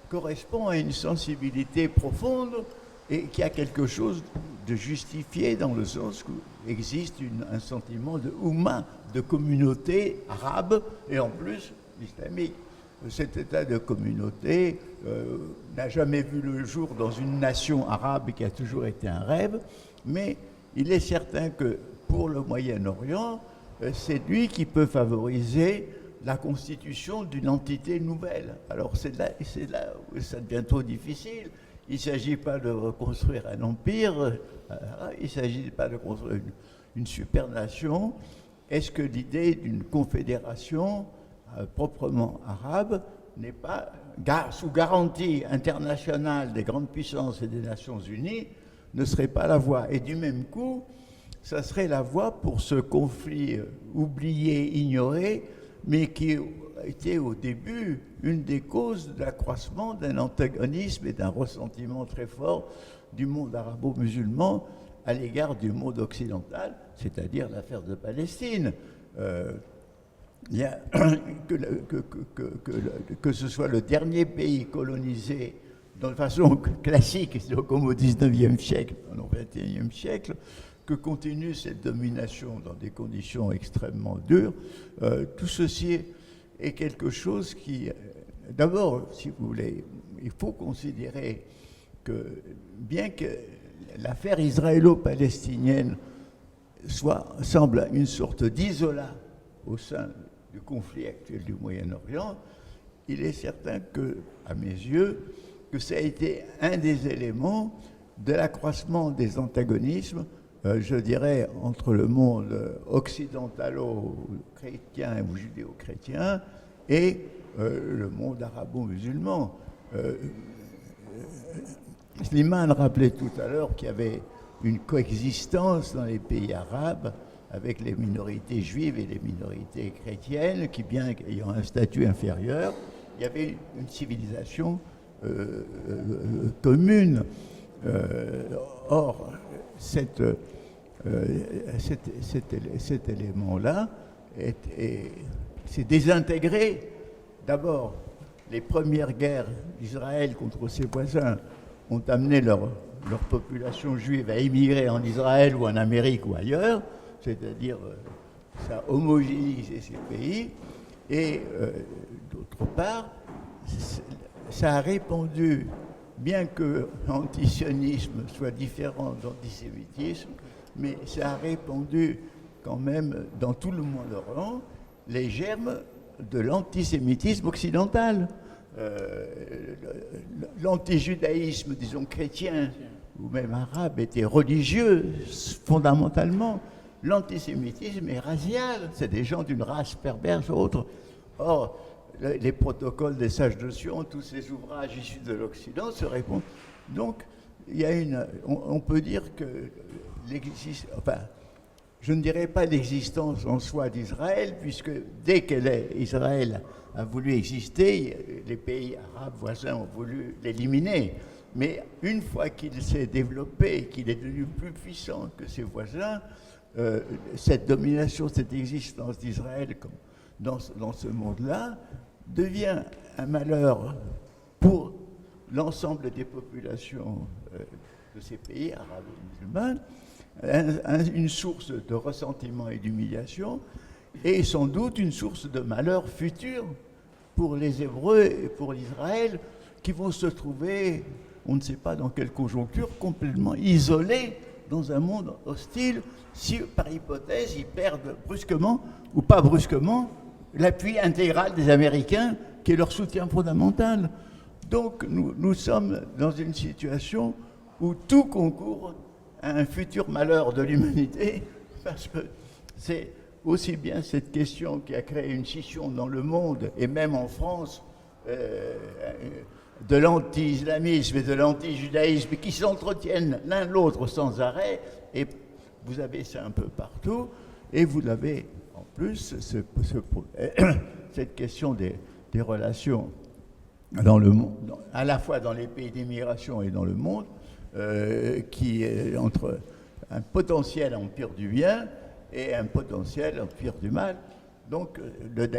correspond à une sensibilité profonde et qui a quelque chose de justifié dans le sens qu'il existe un sentiment de oumma, de communauté arabe et en plus islamique. Cet état de communauté n'a jamais vu le jour dans une nation arabe qui a toujours été un rêve, mais il est certain que pour le Moyen-Orient, c'est lui qui peut favoriser la constitution d'une entité nouvelle. Alors c'est là où ça devient trop difficile. Il ne s'agit pas de reconstruire un empire, il ne s'agit pas de construire une supernation. Est-ce que l'idée d'une confédération proprement arabe n'est pas, sous garantie internationale des grandes puissances et des Nations Unies, ne serait pas la voie? Et du même coup, ça serait la voie pour ce conflit oublié, ignoré, mais qui était au début une des causes de l'accroissement d'un antagonisme et d'un ressentiment très fort du monde arabo-musulman à l'égard du monde occidental, c'est-à-dire l'affaire de Palestine. Que ce soit le dernier pays colonisé de façon classique, comme au XIXe siècle, au XXIe siècle, que continue cette domination dans des conditions extrêmement dures, tout ceci est quelque chose qui, d'abord, si vous voulez, il faut considérer que bien que l'affaire israélo-palestinienne semble une sorte d'isolat au sein du conflit actuel du Moyen-Orient, il est certain que, à mes yeux, que ça a été un des éléments de l'accroissement des antagonismes, je dirais, entre le monde occidentalo-chrétien ou judéo-chrétien et le monde arabo-musulman. Slimane rappelait tout à l'heure qu'il y avait une coexistence dans les pays arabes avec les minorités juives et les minorités chrétiennes, qui, bien qu'ayant un statut inférieur, il y avait une civilisation commune. Or, cet élément-là s'est désintégré. D'abord, les premières guerres d'Israël contre ses voisins ont amené leur population juive à émigrer en Israël ou en Amérique ou ailleurs, c'est-à-dire ça a homogénéisé ces pays, et d'autre part, ça a répandu, bien que l'antisionisme soit différent d'antisémitisme, mais ça a répandu quand même dans tout le Moyen-Orient les germes de l'antisémitisme occidental. L'antijudaïsme, disons chrétien ou même arabe, était religieux fondamentalement. L'antisémitisme est racial, c'est des gens d'une race perverse ou autre. Or, les protocoles des sages de Sion, tous ces ouvrages issus de l'Occident se répondent. Donc, il y a on peut dire que je ne dirais pas l'existence en soi d'Israël, puisque dès qu'Israël a voulu exister, les pays arabes voisins ont voulu l'éliminer. Mais une fois qu'il s'est développé, qu'il est devenu plus puissant que ses voisins, cette domination, cette existence d'Israël dans ce monde-là devient un malheur pour l'ensemble des populations de ces pays arabes et musulmans, une source de ressentiment et d'humiliation, et sans doute une source de malheur futur pour les Hébreux et pour l'Israël, qui vont se trouver, on ne sait pas dans quelle conjoncture, complètement isolés dans un monde hostile, si par hypothèse ils perdent brusquement, ou pas brusquement, l'appui intégral des Américains, qui est leur soutien fondamental. Donc nous sommes dans une situation où tout concourt à un futur malheur de l'humanité, parce que c'est aussi bien cette question qui a créé une scission dans le monde, et même en France, de l'anti-islamisme et de l'anti-judaïsme, qui s'entretiennent l'un l'autre sans arrêt, et vous avez ça un peu partout, et vous avez en plus cette question des relations dans le monde, à la fois dans les pays d'immigration et dans le monde, qui est entre un potentiel empire du bien et un potentiel empire du mal. Donc,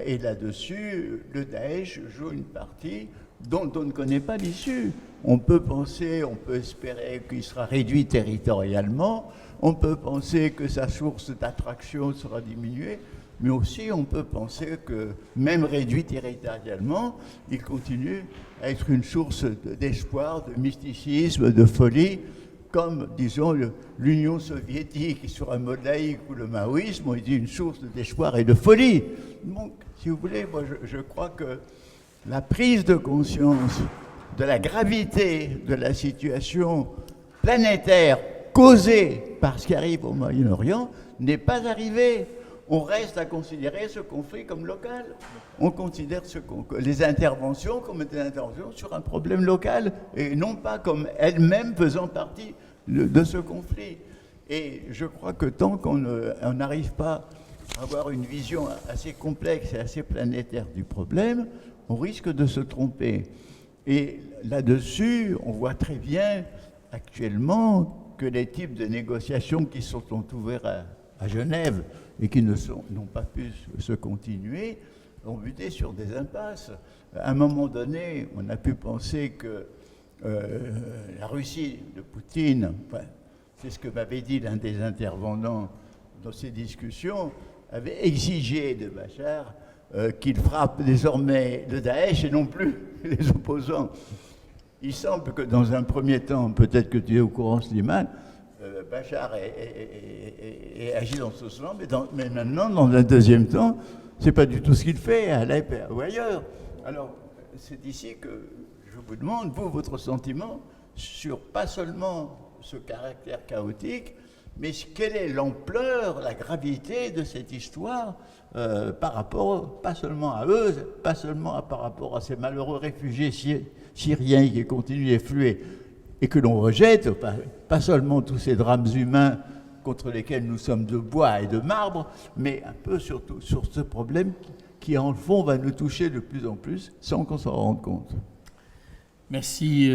et là-dessus, le Daesh joue une partie dont on ne connaît pas l'issue. On peut penser, on peut espérer qu'il sera réduit territorialement, on peut penser que sa source d'attraction sera diminuée, mais aussi on peut penser que, même réduit territorialement, il continue à être une source d'espoir, de mysticisme, de folie, comme, disons, l'Union soviétique sur un mode laïque ou le maoïsme ont été une source d'espoir et de folie. Donc, si vous voulez, moi je crois que la prise de conscience de la gravité de la situation planétaire causée par ce qui arrive au Moyen-Orient n'est pas arrivée. On reste à considérer ce conflit comme local. On considère les interventions comme des interventions sur un problème local et non pas comme elles-mêmes faisant partie de ce conflit. Et je crois que tant qu'on n'arrive pas à avoir une vision assez complexe et assez planétaire du problème, on risque de se tromper. Et là-dessus, on voit très bien actuellement que les types de négociations qui sont ouverts à Genève et qui n'ont pas pu se continuer, ont buté sur des impasses. À un moment donné, on a pu penser que la Russie de Poutine, enfin, c'est ce que m'avait dit l'un des intervenants dans ces discussions, avait exigé de Bachar qu'il frappe désormais le Daesh et non plus les opposants. Il semble que dans un premier temps, peut-être que tu es au courant, Slimane, Bachar est agi dans ce sens, mais maintenant, dans un deuxième temps, c'est pas du tout ce qu'il fait à Alep ou ailleurs. Alors, c'est ici que je vous demande, vous, votre sentiment sur pas seulement ce caractère chaotique, mais quelle est l'ampleur, la gravité de cette histoire par rapport, pas seulement à eux, pas seulement par rapport à ces malheureux réfugiés syriens qui continuent d'effluer et que l'on rejette, pas seulement tous ces drames humains contre lesquels nous sommes de bois et de marbre, mais un peu surtout sur ce problème qui, en fond, va nous toucher de plus en plus sans qu'on s'en rende compte. Merci,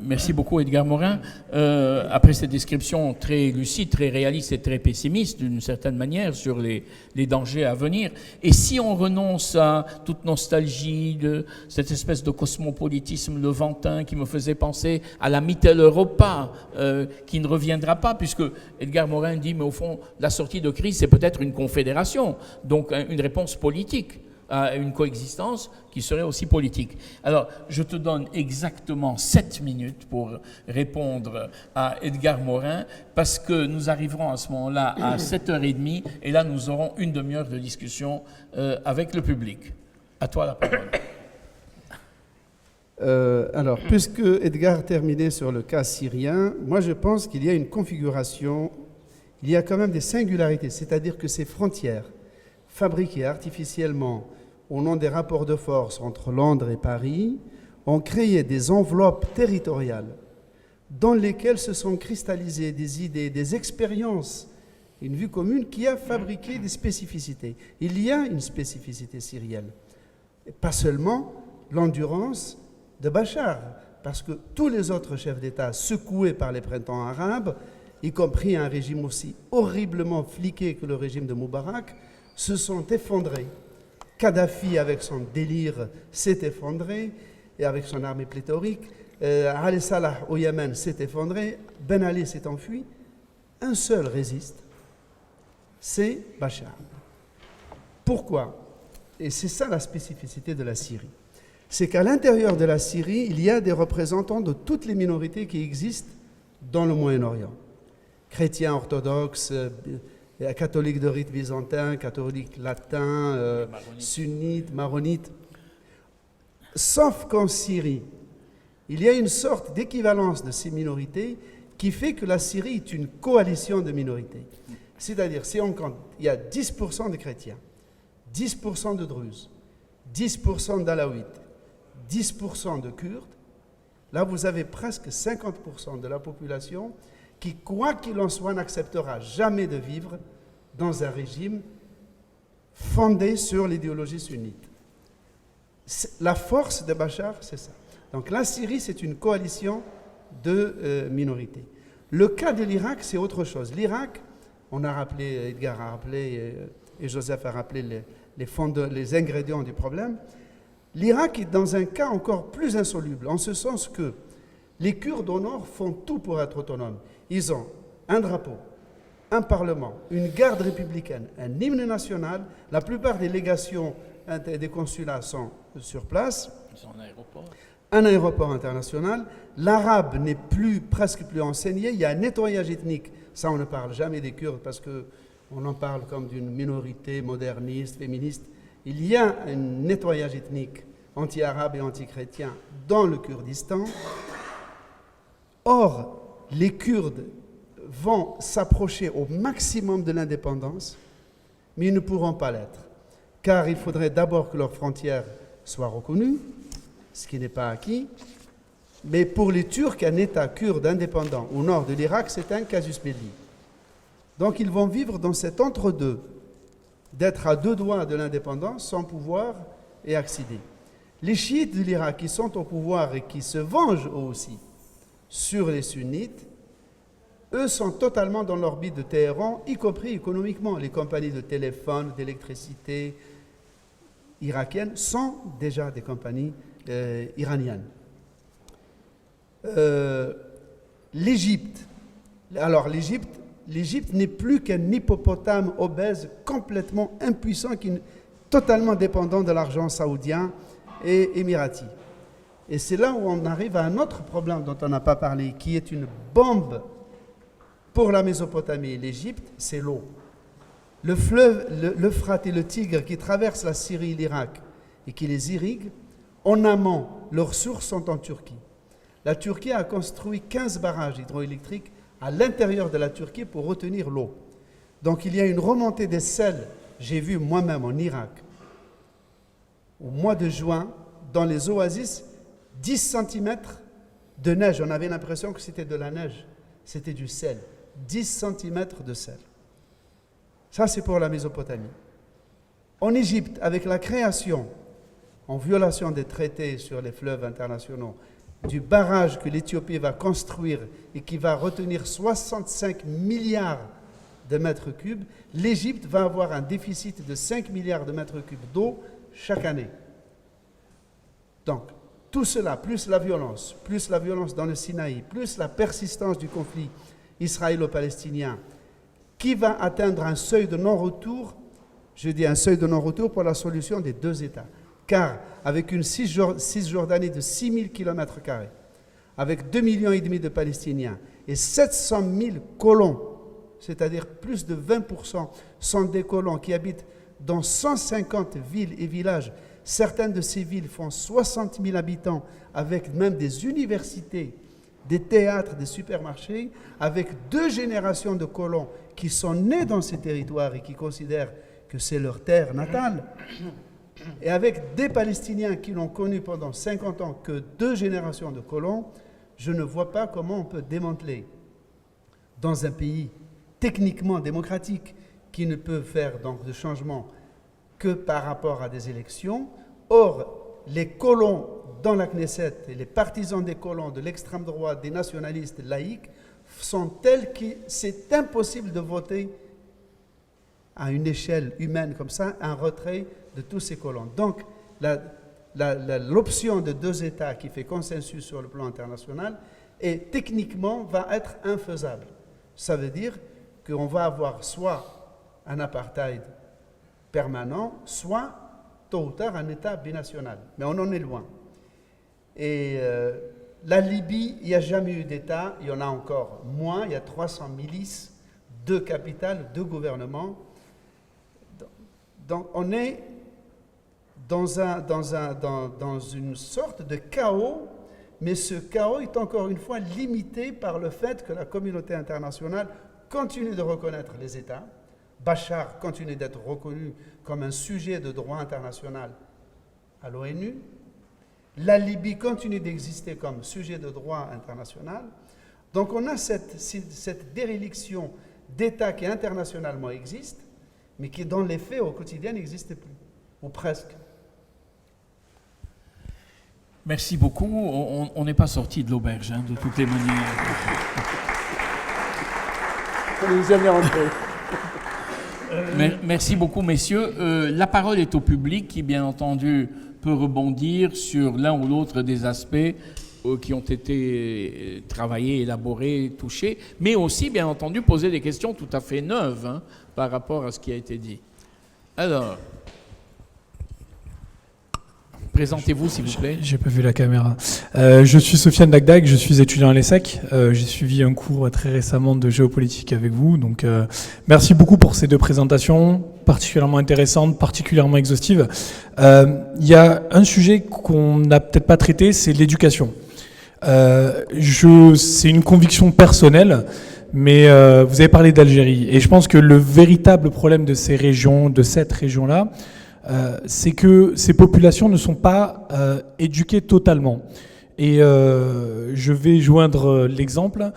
merci beaucoup Edgar Morin. Après cette description très lucide, très réaliste et très pessimiste d'une certaine manière sur les dangers à venir, et si on renonce à toute nostalgie de cette espèce de cosmopolitisme levantin qui me faisait penser à la Mitteleuropa qui ne reviendra pas, puisque Edgar Morin dit mais au fond la sortie de crise c'est peut-être une confédération, donc une réponse politique à une coexistence qui serait aussi politique. Alors, je te donne exactement 7 minutes pour répondre à Edgar Morin, parce que nous arriverons à ce moment-là à 7h30, et là, nous aurons une demi-heure de discussion avec le public. À toi la parole. Alors, puisque Edgar terminait sur le cas syrien, moi je pense qu'il y a une configuration, il y a quand même des singularités, c'est-à-dire que ces frontières fabriquées artificiellement au nom des rapports de force entre Londres et Paris, ont créé des enveloppes territoriales dans lesquelles se sont cristallisées des idées, des expériences, une vue commune qui a fabriqué des spécificités. Il y a une spécificité syrienne, et pas seulement l'endurance de Bachar. parce que tous les autres chefs d'État secoués par les printemps arabes, y compris un régime aussi horriblement fliqué que le régime de Moubarak, se sont effondrés. Kadhafi, avec son délire, s'est effondré, et avec son armée pléthorique. Ali Salah au Yémen s'est effondré. Ben Ali s'est enfui. Un seul résiste, c'est Bachar. Pourquoi? Et c'est ça la spécificité de la Syrie. C'est qu'à l'intérieur de la Syrie, il y a des représentants de toutes les minorités qui existent dans le Moyen-Orient. Chrétiens orthodoxes, catholiques de rite byzantin, catholiques latins, sunnites, maronites. Sauf qu'en Syrie, il y a une sorte d'équivalence de ces minorités qui fait que la Syrie est une coalition de minorités. C'est-à-dire, si on compte, il y a 10% de chrétiens, 10% de druzes, 10% d'alaouites, 10% de kurdes. Là, vous avez presque 50% de la population qui, quoi qu'il en soit, n'acceptera jamais de vivre dans un régime fondé sur l'idéologie sunnite. La force de Bachar, c'est ça. Donc la Syrie, c'est une coalition de minorités. Le cas de l'Irak, c'est autre chose. L'Irak, on a rappelé, Edgar a rappelé, et Joseph a rappelé les ingrédients du problème. L'Irak est dans un cas encore plus insoluble, en ce sens que les Kurdes au nord font tout pour être autonomes. Ils ont un drapeau, un parlement, une garde républicaine, un hymne national. La plupart des légations des consulats sont sur place. Ils ont un aéroport. Un aéroport international. L'arabe n'est presque plus enseigné. Il y a un nettoyage ethnique. Ça, on ne parle jamais des Kurdes parce qu'on en parle comme d'une minorité moderniste, féministe. Il y a un nettoyage ethnique anti-arabe et anti-chrétien dans le Kurdistan. Or, les Kurdes vont s'approcher au maximum de l'indépendance, mais ils ne pourront pas l'être, car il faudrait d'abord que leurs frontières soient reconnues, ce qui n'est pas acquis. Mais pour les Turcs, un État kurde indépendant au nord de l'Irak, c'est un casus belli. Donc ils vont vivre dans cet entre-deux, d'être à deux doigts de l'indépendance sans pouvoir et accéder. Les chiites de l'Irak qui sont au pouvoir et qui se vengent eux aussi sur les sunnites, eux sont totalement dans l'orbite de Téhéran, y compris économiquement. Les compagnies de téléphone, d'électricité irakiennes sont déjà des compagnies iraniennes. L'Égypte. Alors l'Égypte n'est plus qu'un hippopotame obèse, complètement impuissant, totalement dépendant de l'argent saoudien et émirati. Et c'est là où on arrive à un autre problème dont on n'a pas parlé, qui est une bombe pour la Mésopotamie et l'Égypte, c'est l'eau. Le fleuve, l'Euphrate et le Tigre qui traversent la Syrie et l'Irak et qui les irriguent, en amont, leurs sources sont en Turquie. La Turquie a construit 15 barrages hydroélectriques à l'intérieur de la Turquie pour retenir l'eau. Donc il y a une remontée des sels, j'ai vu moi-même en Irak, au mois de juin, dans les oasis, 10 cm de neige. On avait l'impression que c'était de la neige, c'était du sel. 10 cm de sel. Ça, c'est pour la Mésopotamie. En Égypte, avec la création, en violation des traités sur les fleuves internationaux, du barrage que l'Éthiopie va construire et qui va retenir 65 milliards de mètres cubes, l'Égypte va avoir un déficit de 5 milliards de mètres cubes d'eau chaque année. Donc, tout cela, plus la violence dans le Sinaï, plus la persistance du conflit israélo-palestinien, qui va atteindre un seuil de non-retour, je dis un seuil de non-retour pour la solution des deux États. Car avec une Cisjordanie de 6 000 km², avec 2,5 millions de Palestiniens et 700 000 colons, c'est-à-dire plus de 20% sont des colons qui habitent dans 150 villes et villages. Certaines de ces villes font 60 000 habitants, avec même des universités, des théâtres, des supermarchés, avec 2 générations de colons qui sont nés dans ces territoires et qui considèrent que c'est leur terre natale, et avec des Palestiniens qui n'ont connu pendant 50 ans que 2 générations de colons, je ne vois pas comment on peut démanteler dans un pays techniquement démocratique qui ne peut faire donc de changement que par rapport à des élections. Or, les colons dans la Knesset et les partisans des colons, de l'extrême droite, des nationalistes laïcs, sont tels que c'est impossible de voter à une échelle humaine comme ça, un retrait de tous ces colons. Donc, l'option de 2 États qui fait consensus sur le plan international et techniquement va être infaisable. Ça veut dire qu'on va avoir soit un apartheid permanent, soit tôt ou tard un État binational. Mais on en est loin. Et la Libye, il n'y a jamais eu d'État, il y en a encore moins, il y a 300 milices, 2 capitales, 2 gouvernements. Donc on est dans une sorte de chaos, mais ce chaos est encore une fois limité par le fait que la communauté internationale continue de reconnaître les États. Bachar continue d'être reconnu comme un sujet de droit international à l'ONU. La Libye continue d'exister comme sujet de droit international. Donc on a cette déréliction d'États qui internationalement existe, mais qui dans les faits au quotidien n'existe plus, ou presque. Merci beaucoup. On n'est pas sorti de l'auberge, hein, de toutes les manières. On est jamais rentré. Merci beaucoup, messieurs. La parole est au public qui, bien entendu, peut rebondir sur l'un ou l'autre des aspects qui ont été travaillés, élaborés, touchés, mais aussi, bien entendu, poser des questions tout à fait neuves, hein, par rapport à ce qui a été dit. Alors, présentez-vous, s'il vous plaît. J'ai pas vu la caméra. Je suis Sofiane Dagdag, je suis étudiant à l'ESSEC. J'ai suivi un cours très récemment de géopolitique avec vous. Donc, merci beaucoup pour ces 2 présentations, particulièrement intéressantes, particulièrement exhaustives. Il y a un sujet qu'on n'a peut-être pas traité, c'est l'éducation. C'est une conviction personnelle, mais vous avez parlé d'Algérie. Et je pense que le véritable problème de ces régions, de cette région-là, c'est que ces populations ne sont pas éduquées totalement. Et je vais joindre l'exemple.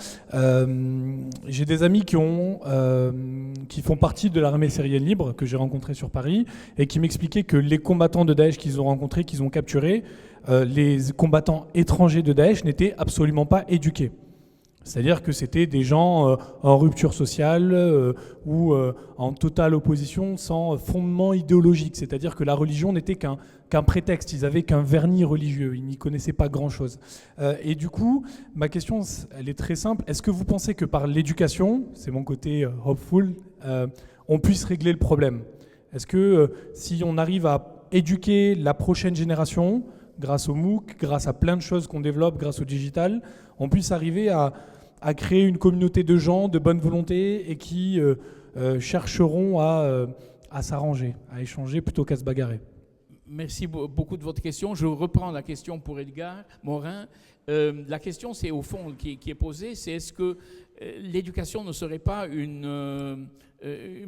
J'ai des amis qui font partie de l'armée syrienne libre que j'ai rencontrée sur Paris et qui m'expliquaient que les combattants de Daesh qu'ils ont rencontrés, qu'ils ont capturés, les combattants étrangers de Daesh n'étaient absolument pas éduqués. C'est-à-dire que c'était des gens en rupture sociale ou en totale opposition sans fondement idéologique. C'est-à-dire que la religion n'était qu'un prétexte, ils n'avaient qu'un vernis religieux, ils n'y connaissaient pas grand-chose. Et du coup, ma question, elle est très simple. Est-ce que vous pensez que par l'éducation, c'est mon côté hopeful, on puisse régler le problème ? Est-ce que si on arrive à éduquer la prochaine génération, grâce au MOOC, grâce à plein de choses qu'on développe, grâce au digital, on puisse arriver à créer une communauté de gens de bonne volonté et qui chercheront à s'arranger, à échanger plutôt qu'à se bagarrer. Merci beaucoup de votre question. Je reprends la question pour Edgar Morin. La question, c'est au fond qui est posée, c'est est-ce que l'éducation ne serait pas une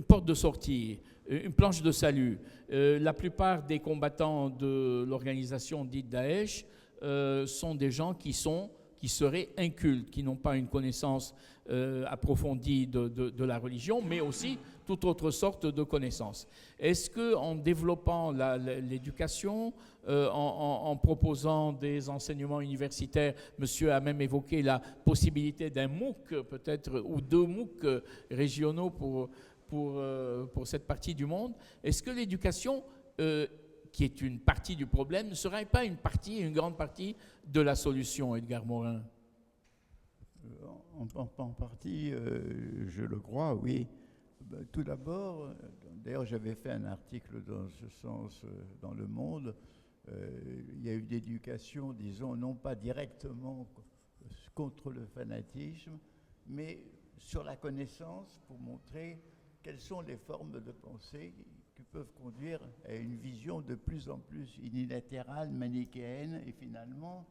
porte de sortie, une planche de salut? La plupart des combattants de l'organisation dite Daesh sont des gens qui seraient incultes, qui n'ont pas une connaissance approfondie de la religion, mais aussi toute autre sorte de connaissance. Est-ce qu'en développant l'éducation, en proposant des enseignements universitaires, monsieur a même évoqué la possibilité d'un MOOC peut-être, ou 2 MOOC régionaux pour cette partie du monde, est-ce que l'éducation qui est une partie du problème, ne serait pas une grande partie de la solution, Edgar Morin? En partie, je le crois, oui. Tout d'abord, d'ailleurs j'avais fait un article dans ce sens dans Le Monde, il y a eu d'éducation, disons, non pas directement contre le fanatisme, mais sur la connaissance pour montrer quelles sont les formes de pensée qui peuvent conduire à une vision de plus en plus unilatérale, manichéenne et finalement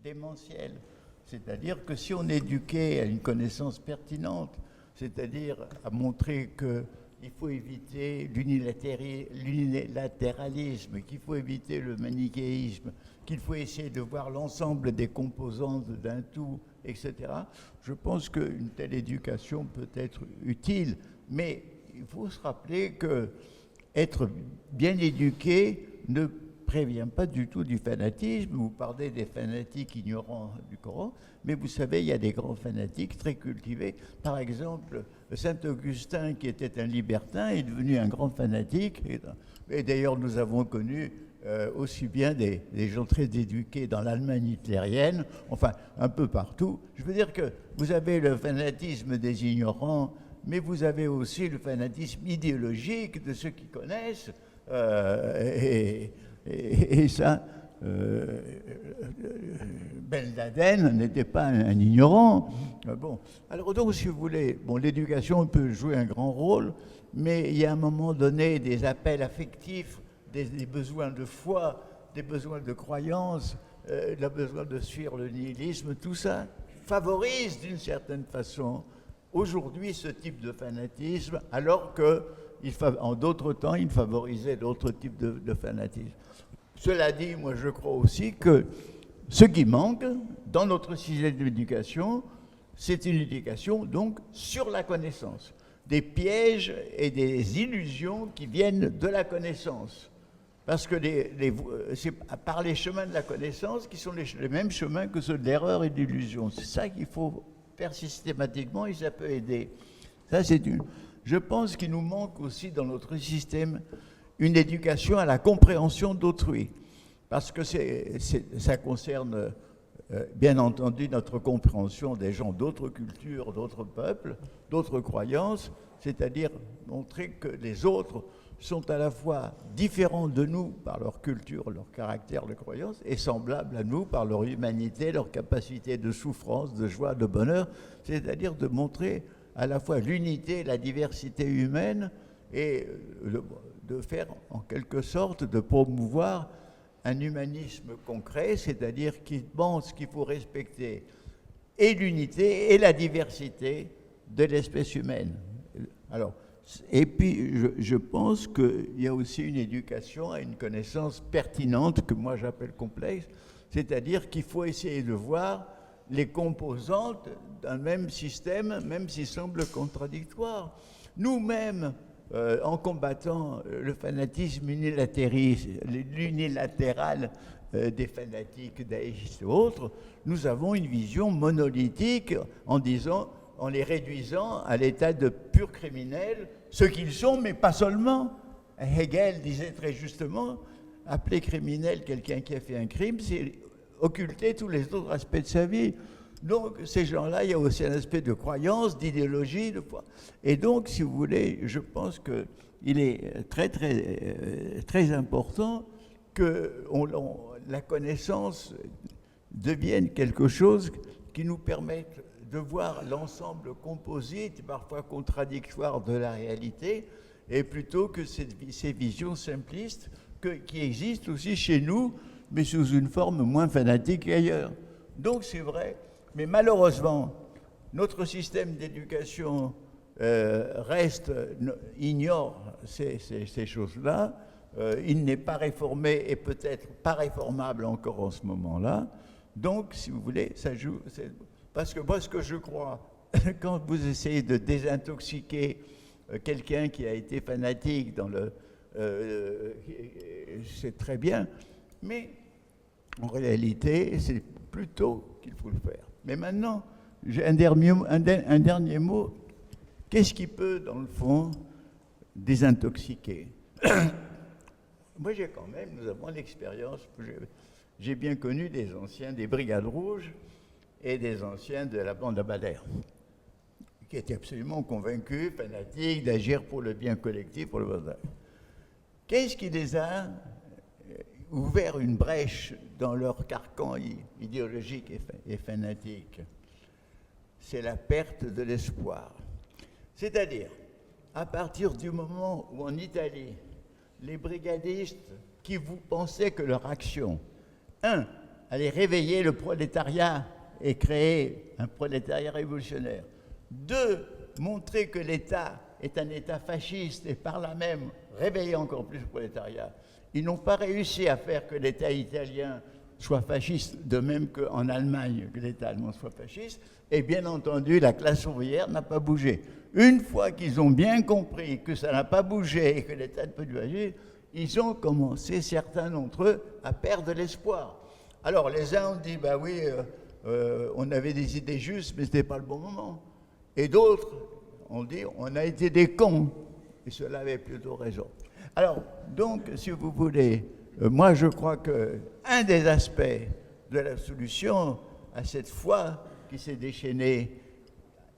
démentielle. C'est-à-dire que si on éduquait à une connaissance pertinente, c'est-à-dire à montrer qu'il faut éviter l'unilatéralisme, qu'il faut éviter le manichéisme, qu'il faut essayer de voir l'ensemble des composantes d'un tout, etc., je pense qu'une telle éducation peut être utile, mais il faut se rappeler que être bien éduqué ne prévient pas du tout du fanatisme. Vous parlez des fanatiques ignorants du Coran, mais vous savez, il y a des grands fanatiques très cultivés. Par exemple, Saint Augustin, qui était un libertin, est devenu un grand fanatique. Et d'ailleurs, nous avons connu aussi bien des gens très éduqués dans l'Allemagne hitlérienne, enfin, un peu partout. Je veux dire que vous avez le fanatisme des ignorants, mais vous avez aussi le fanatisme idéologique de ceux qui connaissent. Et ça, Ben Laden n'était pas un ignorant. Bon, alors donc, si vous voulez, bon, l'éducation peut jouer un grand rôle, mais il y a à un moment donné des appels affectifs, des besoins de foi, des besoins de croyance, le besoin de suivre le nihilisme, tout ça favorise d'une certaine façon aujourd'hui ce type de fanatisme, alors que en d'autres temps, il favorisait d'autres types de fanatisme. Cela dit, moi je crois aussi que ce qui manque dans notre système d'éducation, c'est une éducation donc sur la connaissance. Des pièges et des illusions qui viennent de la connaissance. Parce que c'est par les chemins de la connaissance qui sont les mêmes chemins que ceux de l'erreur et de l'illusion. C'est ça qu'il faut faire systématiquement et ça peut aider. Ça, c'est une... Je pense qu'il nous manque aussi dans notre système une éducation à la compréhension d'autrui. Parce que ça concerne bien entendu notre compréhension des gens d'autres cultures, d'autres peuples, d'autres croyances, c'est-à-dire montrer que les autres sont à la fois différents de nous par leur culture, leur caractère, leur croyance, et semblables à nous par leur humanité, leur capacité de souffrance, de joie, de bonheur, c'est-à-dire de montrer à la fois l'unité et la diversité humaine et de faire en quelque sorte, de promouvoir un humanisme concret, c'est-à-dire qui pense qu'il faut respecter et l'unité et la diversité de l'espèce humaine. Alors, et puis, je pense qu'il y a aussi une éducation à une connaissance pertinente que moi j'appelle complexe, c'est-à-dire qu'il faut essayer de voir les composantes d'un même système, même s'il semble contradictoire. Nous-mêmes, en combattant le fanatisme unilatéral des fanatiques daïstes et autres, nous avons une vision monolithique en les réduisant à l'état de purs criminels, ce qu'ils sont, mais pas seulement. Hegel disait très justement, appeler criminel quelqu'un qui a fait un crime, c'est occulter tous les autres aspects de sa vie. Donc, ces gens-là, il y a aussi un aspect de croyance, d'idéologie, de foi. Et donc, si vous voulez, je pense qu'il est très, très, très important que la connaissance devienne quelque chose qui nous permette de voir l'ensemble composite, parfois contradictoire de la réalité, et plutôt que ces visions simplistes qui existent aussi chez nous, mais sous une forme moins fanatique qu'ailleurs. Donc c'est vrai, mais malheureusement, notre système d'éducation ignore ces choses-là. Il n'est pas réformé et peut-être pas réformable encore en ce moment-là. Donc, si vous voulez, ça joue... Parce que moi, ce que je crois, quand vous essayez de désintoxiquer quelqu'un qui a été fanatique c'est très bien, mais en réalité, c'est plutôt qu'il faut le faire. Mais maintenant, j'ai un dernier mot. Qu'est-ce qui peut, dans le fond, désintoxiquer? Moi, nous avons l'expérience, j'ai bien connu des anciens des Brigades Rouges et des anciens de la bande à Badr, qui étaient absolument convaincus, fanatiques, d'agir pour le bien collectif, pour le bonheur. Qu'est-ce qui les a ouvert une brèche dans leur carcan idéologique et fanatique? C'est la perte de l'espoir. C'est-à-dire, à partir du moment où en Italie, les brigadistes qui vous pensaient que leur action, allait réveiller le prolétariat et créer un prolétariat révolutionnaire, 2, montrer que l'État est un État fasciste et par là même réveiller encore plus le prolétariat, ils n'ont pas réussi à faire que l'État italien soit fasciste, de même qu'en Allemagne, que l'État allemand soit fasciste, et bien entendu, la classe ouvrière n'a pas bougé. Une fois qu'ils ont bien compris que ça n'a pas bougé et que l'État ne peut plus agir, ils ont commencé, certains d'entre eux, à perdre l'espoir. Alors les uns ont dit, bah oui, on avait des idées justes, mais ce n'était pas le bon moment. Et d'autres ont dit, on a été des cons, et cela avait plutôt raison. Alors, donc, si vous voulez, moi je crois qu'un des aspects de la solution à cette foi qui s'est déchaînée,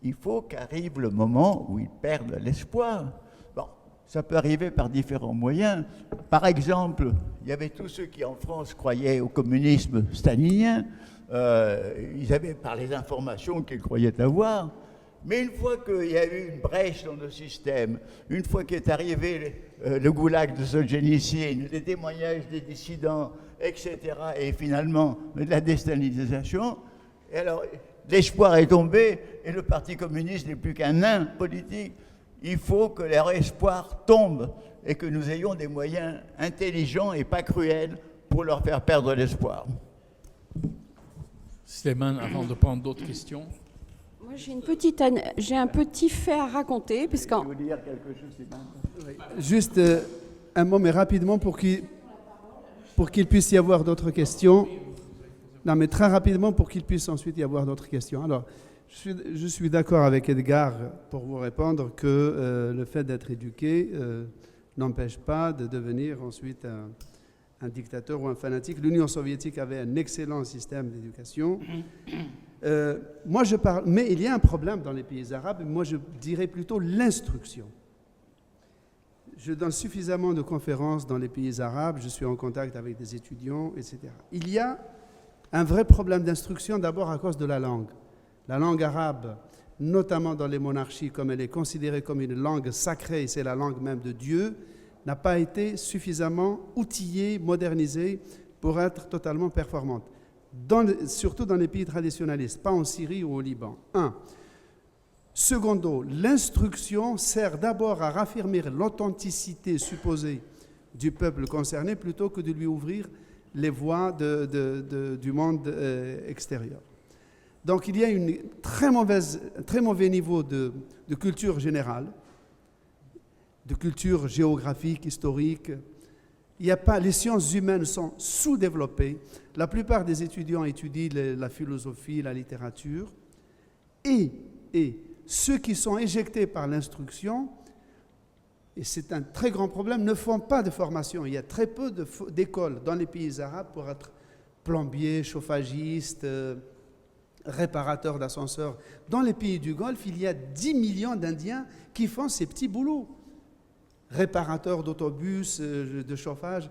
il faut qu'arrive le moment où ils perdent l'espoir. Bon, ça peut arriver par différents moyens. Par exemple, il y avait tous ceux qui en France croyaient au communisme stalinien. Ils avaient par les informations qu'ils croyaient avoir. Mais une fois qu'il y a eu une brèche dans le système, une fois qu'est arrivé le goulag de Solzhenitsyn, les témoignages des dissidents, etc., et finalement la déstalinisation, et alors l'espoir est tombé et le Parti communiste n'est plus qu'un nain politique. Il faut que leur espoir tombe et que nous ayons des moyens intelligents et pas cruels pour leur faire perdre l'espoir. Slimane, avant de prendre d'autres questions. Moi, j'ai un petit fait à raconter. Parce Je veux dire quelque chose, Slimane. Juste un mot, mais rapidement, pour qu'il puisse y avoir d'autres questions. Non, mais très rapidement, pour qu'il puisse ensuite y avoir d'autres questions. Alors, je suis d'accord avec Edgar pour vous répondre que le fait d'être éduqué n'empêche pas de devenir ensuite un dictateur ou un fanatique. L'Union soviétique avait un excellent système d'éducation. Moi, je parle, mais il y a un problème dans les pays arabes. Moi, je dirais plutôt l'instruction. Je donne suffisamment de conférences dans les pays arabes. Je suis en contact avec des étudiants, etc. Il y a un vrai problème d'instruction, d'abord à cause de la langue. La langue arabe, notamment dans les monarchies, comme elle est considérée comme une langue sacrée, c'est la langue même de Dieu, n'a pas été suffisamment outillée, modernisée pour être totalement performante. Surtout dans les pays traditionnalistes, pas en Syrie ou au Liban. Secondo, l'instruction sert d'abord à raffermir l'authenticité supposée du peuple concerné plutôt que de lui ouvrir les voies du monde extérieur. Donc il y a un très mauvais niveau de culture générale, de culture géographique, historique. Il y a pas, les sciences humaines sont sous-développées. La plupart des étudiants étudient la philosophie, la littérature. Et ceux qui sont éjectés par l'instruction, et c'est un très grand problème, ne font pas de formation. Il y a très peu d'écoles dans les pays arabes pour être plombier, chauffagiste, réparateur d'ascenseurs. Dans les pays du Golfe, il y a 10 millions d'Indiens qui font ces petits boulots. Réparateurs d'autobus, de chauffage.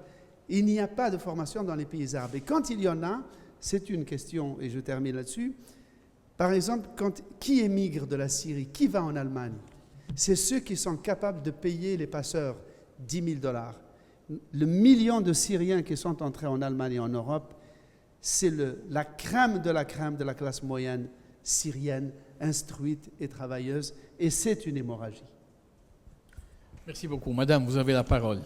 Il n'y a pas de formation dans les pays arabes. Et quand il y en a, c'est une question, et je termine là-dessus. Par exemple, qui émigre de la Syrie? Qui va en Allemagne? C'est ceux qui sont capables de payer les passeurs $10 000. Le million de Syriens qui sont entrés en Allemagne et en Europe, c'est la crème de la classe moyenne syrienne, instruite et travailleuse, et c'est une hémorragie. Merci beaucoup. Madame, vous avez la parole.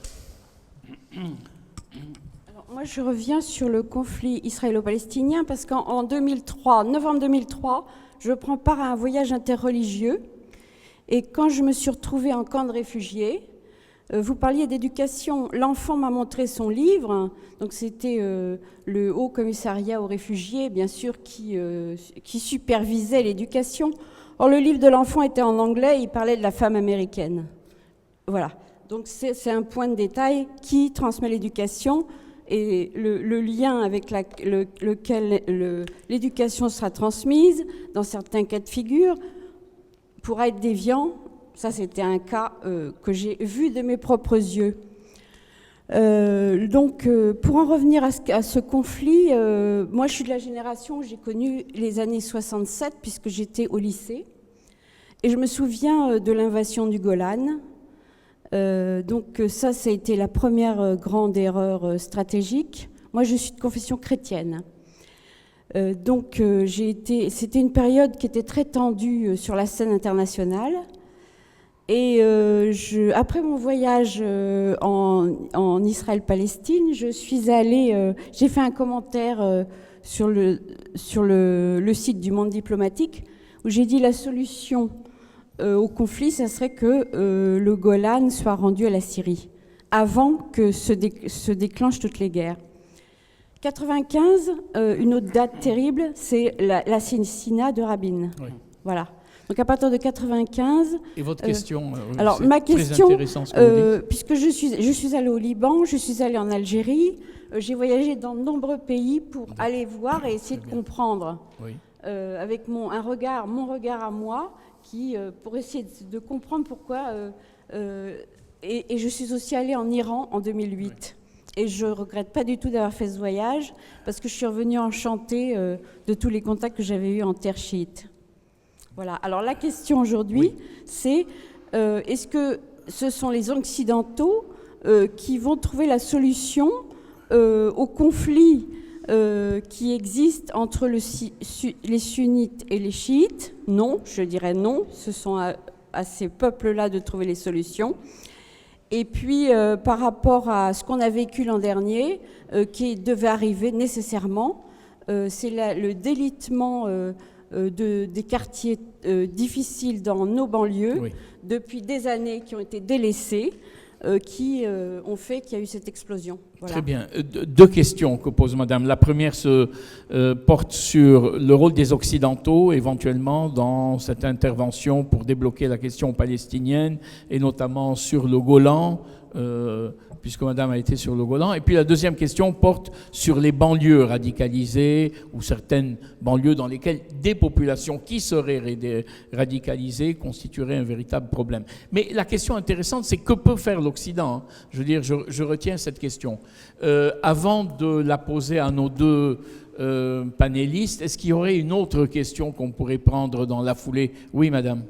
Alors, moi, je reviens sur le conflit israélo-palestinien parce qu'en 2003, novembre 2003, je prends part à un voyage interreligieux. Et quand je me suis retrouvée en camp de réfugiés, vous parliez d'éducation. L'enfant m'a montré son livre. Donc c'était le Haut Commissariat aux réfugiés, bien sûr, qui supervisait l'éducation. Or, le livre de l'enfant était en anglais, il parlait de la femme américaine. Voilà. Donc c'est un point de détail qui transmet l'éducation et le lien avec lequel l'éducation sera transmise, dans certains cas de figure, pourra être déviant. Ça, c'était un cas que j'ai vu de mes propres yeux. Donc, pour en revenir à ce conflit, moi, je suis de la génération où j'ai connu les années 67, puisque j'étais au lycée. Et je me souviens de l'invasion du Golan. Donc, ça a été la première grande erreur stratégique. Moi, je suis de confession chrétienne. Donc, c'était une période qui était très tendue sur la scène internationale. Et après mon voyage en Israël-Palestine, je suis allée, j'ai fait un commentaire sur le site du Monde diplomatique où j'ai dit la solution au conflit, ça serait que le Golan soit rendu à la Syrie. avant que se déclenchent toutes les guerres. 95, une autre date terrible, c'est l'assassinat de Rabin. Oui. Voilà. Donc à partir de 95. Et votre question alors c'est ma très question, intéressant ce que vous dites. puisque je suis allée au Liban, je suis allée en Algérie, j'ai voyagé dans de nombreux pays pour aller voir et essayer de comprendre, Oui. avec mon regard à moi, pour essayer de comprendre pourquoi. Et je suis aussi allée en Iran en 2008. Oui. Et je ne regrette pas du tout d'avoir fait ce voyage, parce que je suis revenue enchantée de tous les contacts que j'avais eus en terre chiite. Voilà. Alors la question aujourd'hui, c'est est-ce que ce sont les Occidentaux qui vont trouver la solution au conflit qui existe entre les sunnites et les chiites? Non, je dirais non. Ce sont à ces peuples-là de trouver les solutions. Et puis, par rapport à ce qu'on a vécu l'an dernier, qui devait arriver nécessairement, c'est le délitement des quartiers difficiles dans nos banlieues, depuis des années qui ont été délaissés, qui ont fait qu'il y a eu cette explosion. Voilà. Très bien. Deux questions que pose Madame. La première porte sur le rôle des Occidentaux, éventuellement, dans cette intervention pour débloquer la question palestinienne, et notamment sur le Golan, puisque Madame a été sur le Golan. Et puis la deuxième question porte sur les banlieues radicalisées, ou certaines banlieues dans lesquelles des populations qui seraient radicalisées constitueraient un véritable problème. Mais la question intéressante, c'est que peut faire l'Occident? Je veux dire, je retiens cette question. Avant de la poser à nos deux panélistes, est-ce qu'il y aurait une autre question qu'on pourrait prendre dans la foulée? Oui, Madame,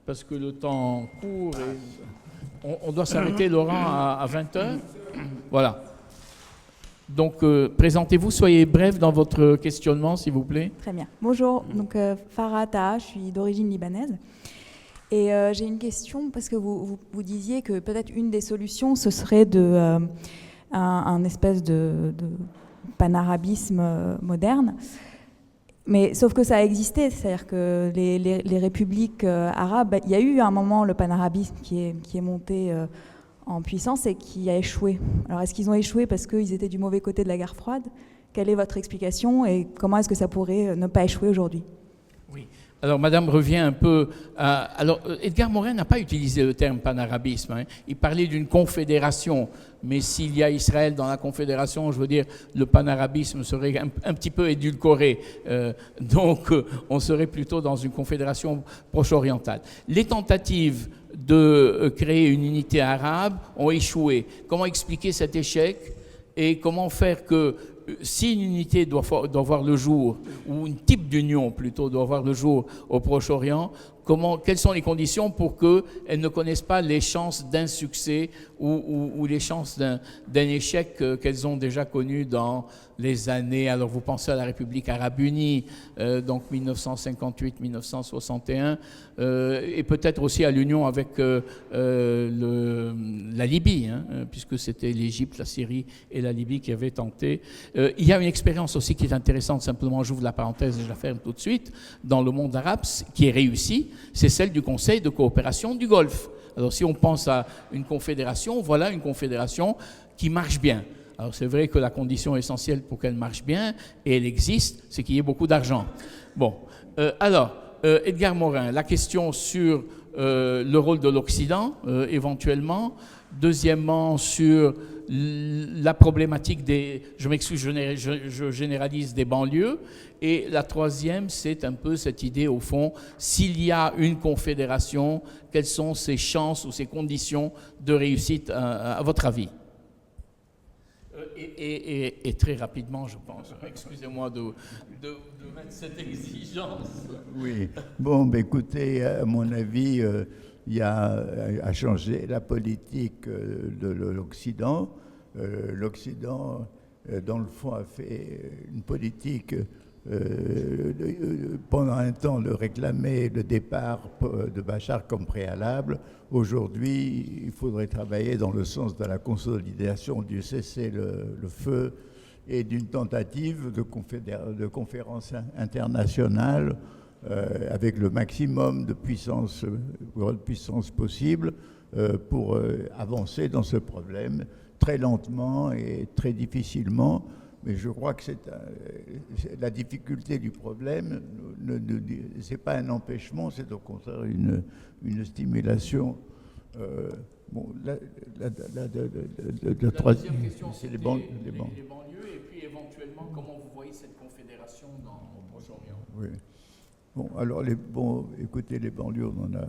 parce que le temps court et... On doit s'arrêter, Laurent, à 20h. Voilà. Donc, présentez-vous, soyez bref dans votre questionnement, s'il vous plaît. Très bien. Bonjour, donc Farah Taha, je suis d'origine libanaise. Et j'ai une question, parce que vous disiez que peut-être une des solutions, ce serait un espèce de panarabisme moderne. Mais sauf que ça a existé, c'est-à-dire que les républiques arabes, il y a eu à un moment le panarabisme qui est monté en puissance et qui a échoué. Alors est-ce qu'ils ont échoué parce qu'ils étaient du mauvais côté de la guerre froide? Quelle est votre explication et comment est-ce que ça pourrait ne pas échouer aujourd'hui? Oui. Alors, Madame revient un peu à... Alors, Edgar Morin n'a pas utilisé le terme panarabisme. Hein. Il parlait d'une confédération. Mais s'il y a Israël dans la confédération, je veux dire, le panarabisme serait un petit peu édulcoré. Donc, on serait plutôt dans une confédération proche-orientale. Les tentatives de créer une unité arabe ont échoué. Comment expliquer cet échec et comment faire que si une unité doit voir le jour, ou un type d'union plutôt doit voir le jour au Proche-Orient, quelles sont les conditions pour qu'elles ne connaissent pas les chances d'un succès ou les chances d'un échec qu'elles ont déjà connu dans les années. Alors vous pensez à la République arabe unie, donc 1958-1961, et peut-être aussi à l'union avec la Libye, hein, puisque c'était l'Égypte, la Syrie et la Libye qui avaient tenté. Il y a une expérience aussi qui est intéressante, simplement j'ouvre la parenthèse et je la ferme tout de suite, dans le monde arabe, qui est réussie, c'est celle du Conseil de coopération du Golfe. Alors si on pense à une confédération, voilà une confédération qui marche bien. Alors c'est vrai que la condition essentielle pour qu'elle marche bien, et elle existe, c'est qu'il y ait beaucoup d'argent. Bon, Edgar Morin, la question sur le rôle de l'Occident, éventuellement. Deuxièmement, sur la problématique je m'excuse, je généralise, des banlieues. Et la troisième, c'est un peu cette idée, au fond, s'il y a une confédération, quelles sont ses chances ou ses conditions de réussite, à votre avis? Et très rapidement, je pense. Excusez-moi de mettre cette exigence. Oui. Bon, écoutez, à mon avis, il y a à changer la politique de l'Occident. L'Occident, dans le fond, a fait une politique pendant un temps de réclamer le départ de Bachar comme préalable. Aujourd'hui, il faudrait travailler dans le sens de la consolidation du cessez-le-feu et d'une tentative de conférence internationale avec le maximum de puissance possible pour avancer dans ce problème très lentement et très difficilement. Mais je crois que la difficulté du problème, ce n'est pas un empêchement, c'est au contraire une stimulation. La deuxième question, c'était les banlieues, et puis éventuellement, comment vous voyez cette confédération au Proche-Orient? Oui. Bon, alors, écoutez, les banlieues, on en a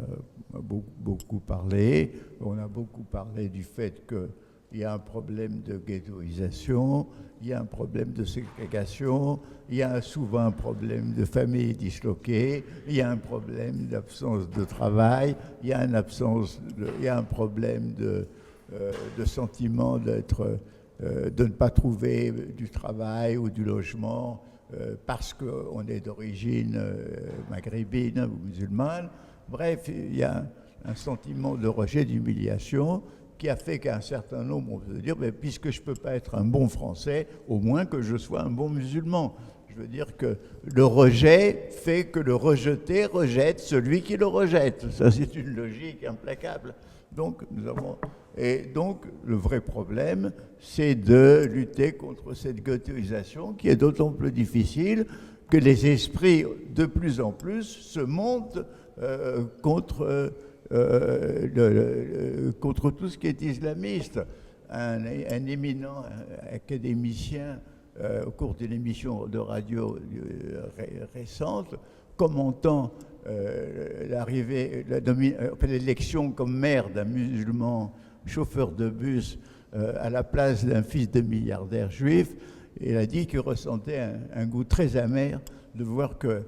beaucoup parlé. On a beaucoup parlé du fait qu'il y a un problème de ghettoisation, il y a un problème de ségrégation, il y a souvent un problème de familles disloquées, il y a un problème d'absence de travail, il y a un problème de sentiment de ne pas trouver du travail ou du logement parce qu'on est d'origine maghrébine ou musulmane. Bref, il y a un sentiment de rejet, d'humiliation qui a fait qu'un certain nombre, on peut dire, mais puisque je ne peux pas être un bon Français, au moins que je sois un bon musulman. Je veux dire que le rejet fait que le rejeté rejette celui qui le rejette. Ça, c'est une logique implacable. Donc, le vrai problème, c'est de lutter contre cette ghettoisation qui est d'autant plus difficile que les esprits, de plus en plus, se montent contre tout ce qui est islamiste. Un éminent académicien, au cours d'une émission de radio récente, commentant l'élection comme maire d'un musulman chauffeur de bus à la place d'un fils de milliardaire juif, il a dit qu'il ressentait un goût très amer de voir qu'un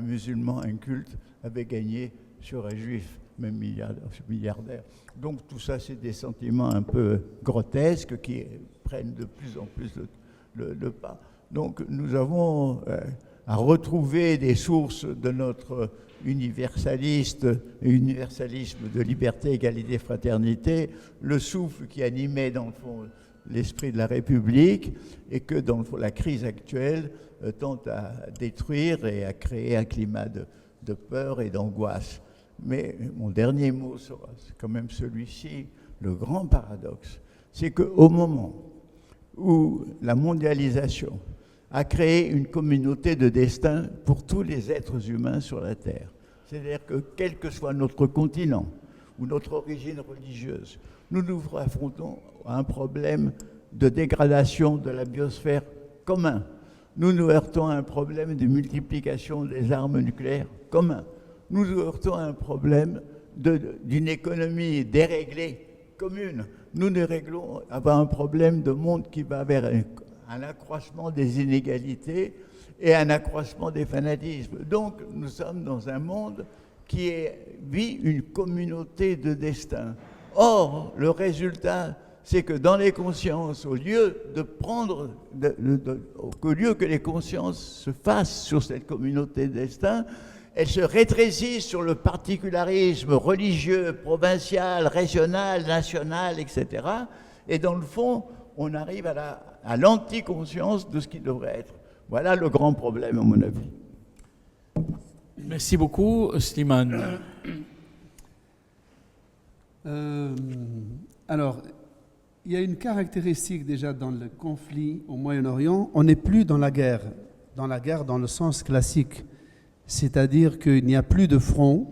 musulman inculte avait gagné sur un juif, même milliardaire. Donc tout ça, c'est des sentiments un peu grotesques qui prennent de plus en plus le pas. Donc nous avons à retrouver des sources de notre universalisme de liberté, égalité, fraternité, le souffle qui animait dans le fond l'esprit de la République et que dans le fond, la crise actuelle tente à détruire et à créer un climat de peur et d'angoisse. Mais mon dernier mot sera quand même celui-ci. Le grand paradoxe, c'est qu'au moment où la mondialisation a créé une communauté de destin pour tous les êtres humains sur la Terre, c'est-à-dire que quel que soit notre continent ou notre origine religieuse, nous nous affrontons à un problème de dégradation de la biosphère commun. Nous nous heurtons à un problème de multiplication des armes nucléaires commun. Nous nous heurtons à un problème d'une économie déréglée commune. Nous nous réglons à un problème de monde qui va vers un accroissement des inégalités et un accroissement des fanatismes. Donc nous sommes dans un monde qui vit une communauté de destin. Or, le résultat, c'est que dans les consciences, au lieu que les consciences se fassent sur cette communauté de destin, elles se rétrécissent sur le particularisme religieux, provincial, régional, national, etc. Et dans le fond, on arrive à l'anticonscience de ce qui devrait être. Voilà le grand problème, à mon avis. Merci beaucoup, Slimane. Alors, il y a une caractéristique déjà dans le conflit au Moyen-Orient. On n'est plus dans la guerre dans le sens classique. C'est-à-dire qu'il n'y a plus de front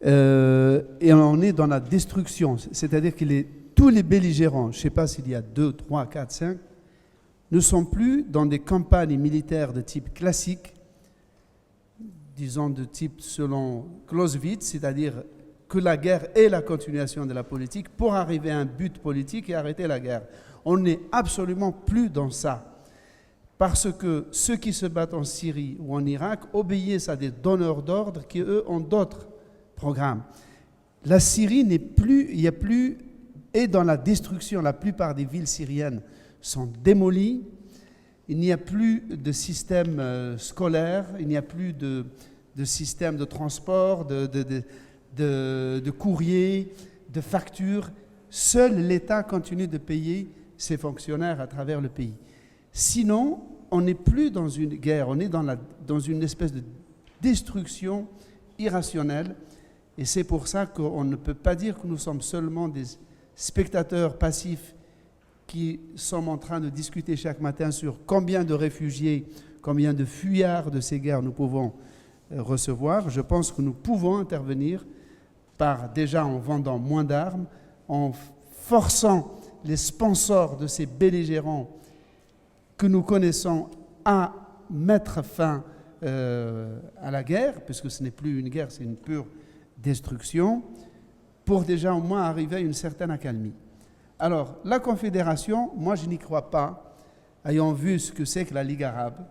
et on est dans la destruction. C'est-à-dire que tous les belligérants, je ne sais pas s'il y a 2, 3, 4, 5, ne sont plus dans des campagnes militaires de type classique, disons de type selon Clausewitz, c'est-à-dire que la guerre est la continuation de la politique pour arriver à un but politique et arrêter la guerre. On n'est absolument plus dans ça. Parce que ceux qui se battent en Syrie ou en Irak obéissent à des donneurs d'ordre qui, eux, ont d'autres programmes. La Syrie est dans la destruction. La plupart des villes syriennes sont démolies. Il n'y a plus de système scolaire, il n'y a plus de système de transport, de courrier, de factures. Seul l'État continue de payer ses fonctionnaires à travers le pays. Sinon, on n'est plus dans une guerre, on est dans une espèce de destruction irrationnelle. Et c'est pour ça qu'on ne peut pas dire que nous sommes seulement des spectateurs passifs qui sommes en train de discuter chaque matin sur combien de réfugiés, combien de fuyards de ces guerres nous pouvons recevoir. Je pense que nous pouvons intervenir déjà en vendant moins d'armes, en forçant les sponsors de ces belligérants que nous connaissons à mettre fin à la guerre, puisque ce n'est plus une guerre, c'est une pure destruction, pour déjà au moins arriver à une certaine accalmie. Alors, la Confédération, moi je n'y crois pas, ayant vu ce que c'est que la Ligue arabe.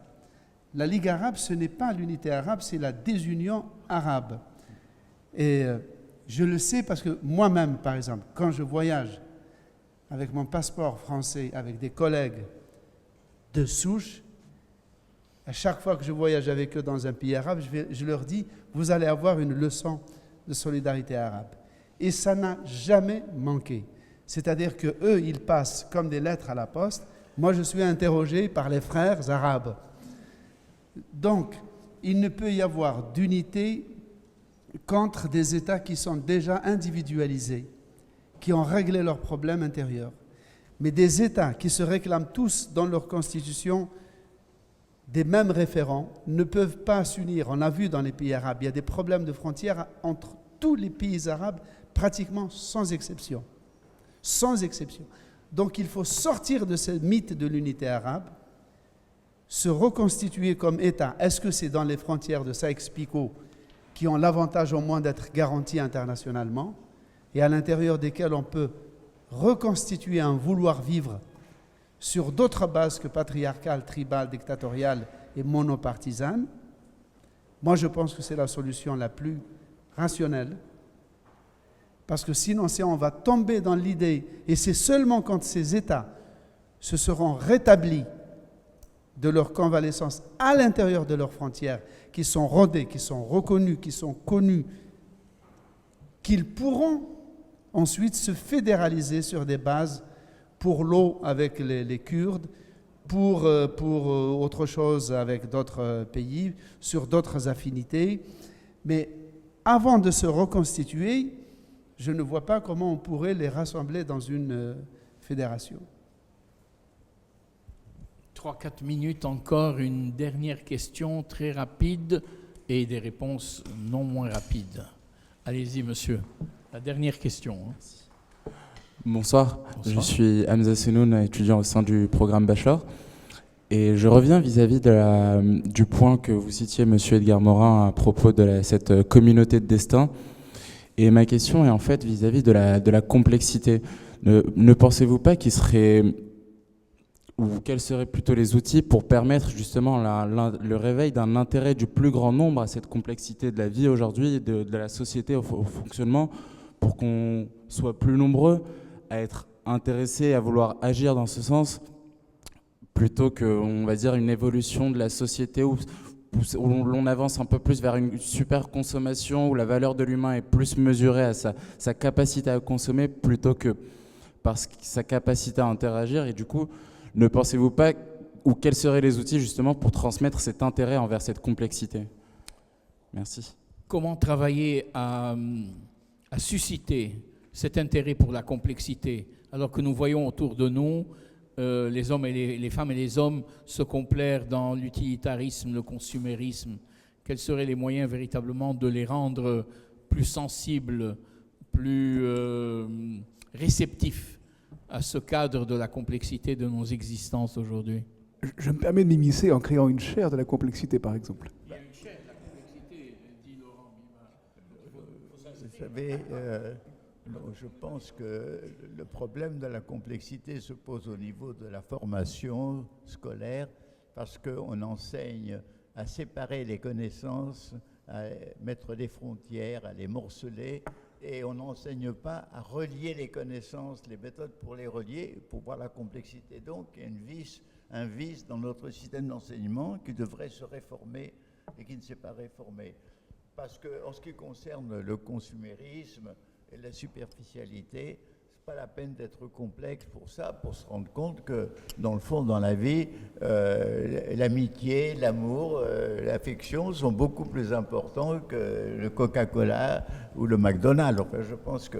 La Ligue arabe, ce n'est pas l'unité arabe, c'est la désunion arabe. Et je le sais parce que moi-même, par exemple, quand je voyage avec mon passeport français, avec des collègues de souche, à chaque fois que je voyage avec eux dans un pays arabe, je leur dis, vous allez avoir une leçon de solidarité arabe. Et ça n'a jamais manqué. C'est-à-dire qu'eux, ils passent comme des lettres à la poste. Moi, je suis interrogé par les frères arabes. Donc, il ne peut y avoir d'unité contre des États qui sont déjà individualisés, qui ont réglé leurs problèmes intérieurs. Mais des États qui se réclament tous dans leur constitution des mêmes référents ne peuvent pas s'unir. On l'a vu dans les pays arabes, il y a des problèmes de frontières entre tous les pays arabes, pratiquement sans exception. Sans exception. Donc il faut sortir de ce mythe de l'unité arabe, se reconstituer comme État. Est-ce que c'est dans les frontières de Sykes-Picot qui ont l'avantage au moins d'être garanties internationalement et à l'intérieur desquelles on peut reconstituer un vouloir vivre sur d'autres bases que patriarcales, tribales, dictatoriales et monopartisanes? Moi, je pense que c'est la solution la plus rationnelle. Parce que sinon, on va tomber dans l'idée, et c'est seulement quand ces États se seront rétablis de leur convalescence à l'intérieur de leurs frontières, qui sont rodés, qui sont reconnus, qui sont connus, qu'ils pourront ensuite se fédéraliser sur des bases pour l'eau avec les Kurdes, pour autre chose avec d'autres pays, sur d'autres affinités. Mais avant de se reconstituer, je ne vois pas comment on pourrait les rassembler dans une fédération. 3-4 minutes encore, une dernière question très rapide et des réponses non moins rapides. Allez-y, monsieur. La dernière question. Bonsoir. Je suis Hamza Senoun, étudiant au sein du programme Bachelor. Et je reviens vis-à-vis du point que vous citiez, monsieur Edgar Morin, à propos de cette communauté de destin. Et ma question est en fait vis-à-vis de la complexité. Ne pensez-vous pas qu'il serait, ou quels seraient plutôt les outils pour permettre justement le réveil d'un intérêt du plus grand nombre à cette complexité de la vie aujourd'hui, de la société au fonctionnement, pour qu'on soit plus nombreux à être intéressés, à vouloir agir dans ce sens, plutôt qu'on va dire une évolution de la société où l'on avance un peu plus vers une super consommation, où la valeur de l'humain est plus mesurée à sa capacité à consommer plutôt que par sa capacité à interagir. Et du coup, ne pensez-vous pas, ou quels seraient les outils justement pour transmettre cet intérêt envers cette complexité? Merci. Comment travailler à susciter cet intérêt pour la complexité, alors que nous voyons autour de nous les hommes et les femmes et les hommes se complaire dans l'utilitarisme, le consumérisme? Quels seraient les moyens véritablement de les rendre plus sensibles, plus réceptifs à ce cadre de la complexité de nos existences aujourd'hui? Je me permets de m'immiscer en créant une chaire de la complexité, par exemple. Il y a une chaire de la complexité, dit Laurent. Vous savez, je pense que le problème de la complexité se pose au niveau de la formation scolaire, parce qu'on enseigne à séparer les connaissances, à mettre des frontières, à les morceler, et on n'enseigne pas à relier les connaissances, les méthodes pour les relier, pour voir la complexité. Donc, il y a un vice dans notre système d'enseignement qui devrait se réformer et qui ne s'est pas réformé. Parce qu'en ce qui concerne le consumérisme et la superficialité, pas la peine d'être complexe pour ça, pour se rendre compte que, dans le fond, dans la vie, l'amitié, l'amour, l'affection sont beaucoup plus importants que le Coca-Cola ou le McDonald's. Enfin, je pense que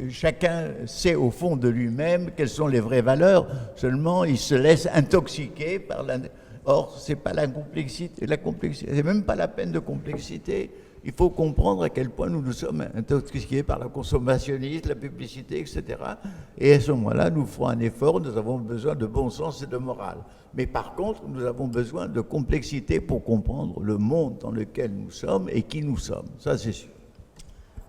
chacun sait au fond de lui-même quelles sont les vraies valeurs, seulement il se laisse intoxiquer par la... Or, c'est pas la complexité, c'est même pas la peine de complexité. Il faut comprendre à quel point nous nous sommes intoxiqués par la consommationnisme, la publicité, etc. Et à ce moment-là, nous ferons un effort, nous avons besoin de bon sens et de morale. Mais par contre, nous avons besoin de complexité pour comprendre le monde dans lequel nous sommes et qui nous sommes. Ça, c'est sûr.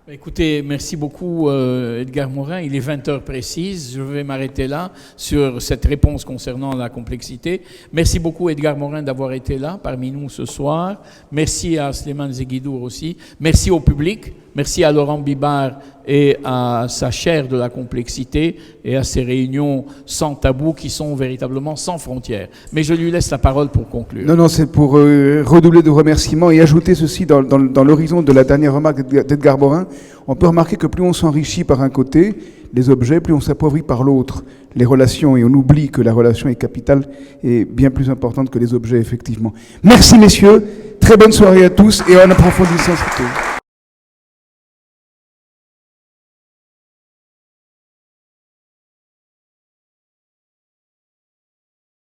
Écoutez, merci beaucoup Edgar Morin. Il est 20h précises. Je vais m'arrêter là sur cette réponse concernant la complexité. Merci beaucoup Edgar Morin d'avoir été là parmi nous ce soir. Merci à Slimane Zeguidour aussi. Merci au public. Merci à Laurent Bibard et à sa chaire de la complexité et à ces réunions sans tabou qui sont véritablement sans frontières. Mais je lui laisse la parole pour conclure. Non, c'est pour redoubler de remerciements et ajouter ceci dans l'horizon de la dernière remarque d'Edgar Morin. On peut remarquer que plus on s'enrichit par un côté, les objets, plus on s'appauvrit par l'autre, les relations, et on oublie que la relation est capitale et bien plus importante que les objets, effectivement. Merci messieurs, très bonne soirée à tous et en approfondissant surtout.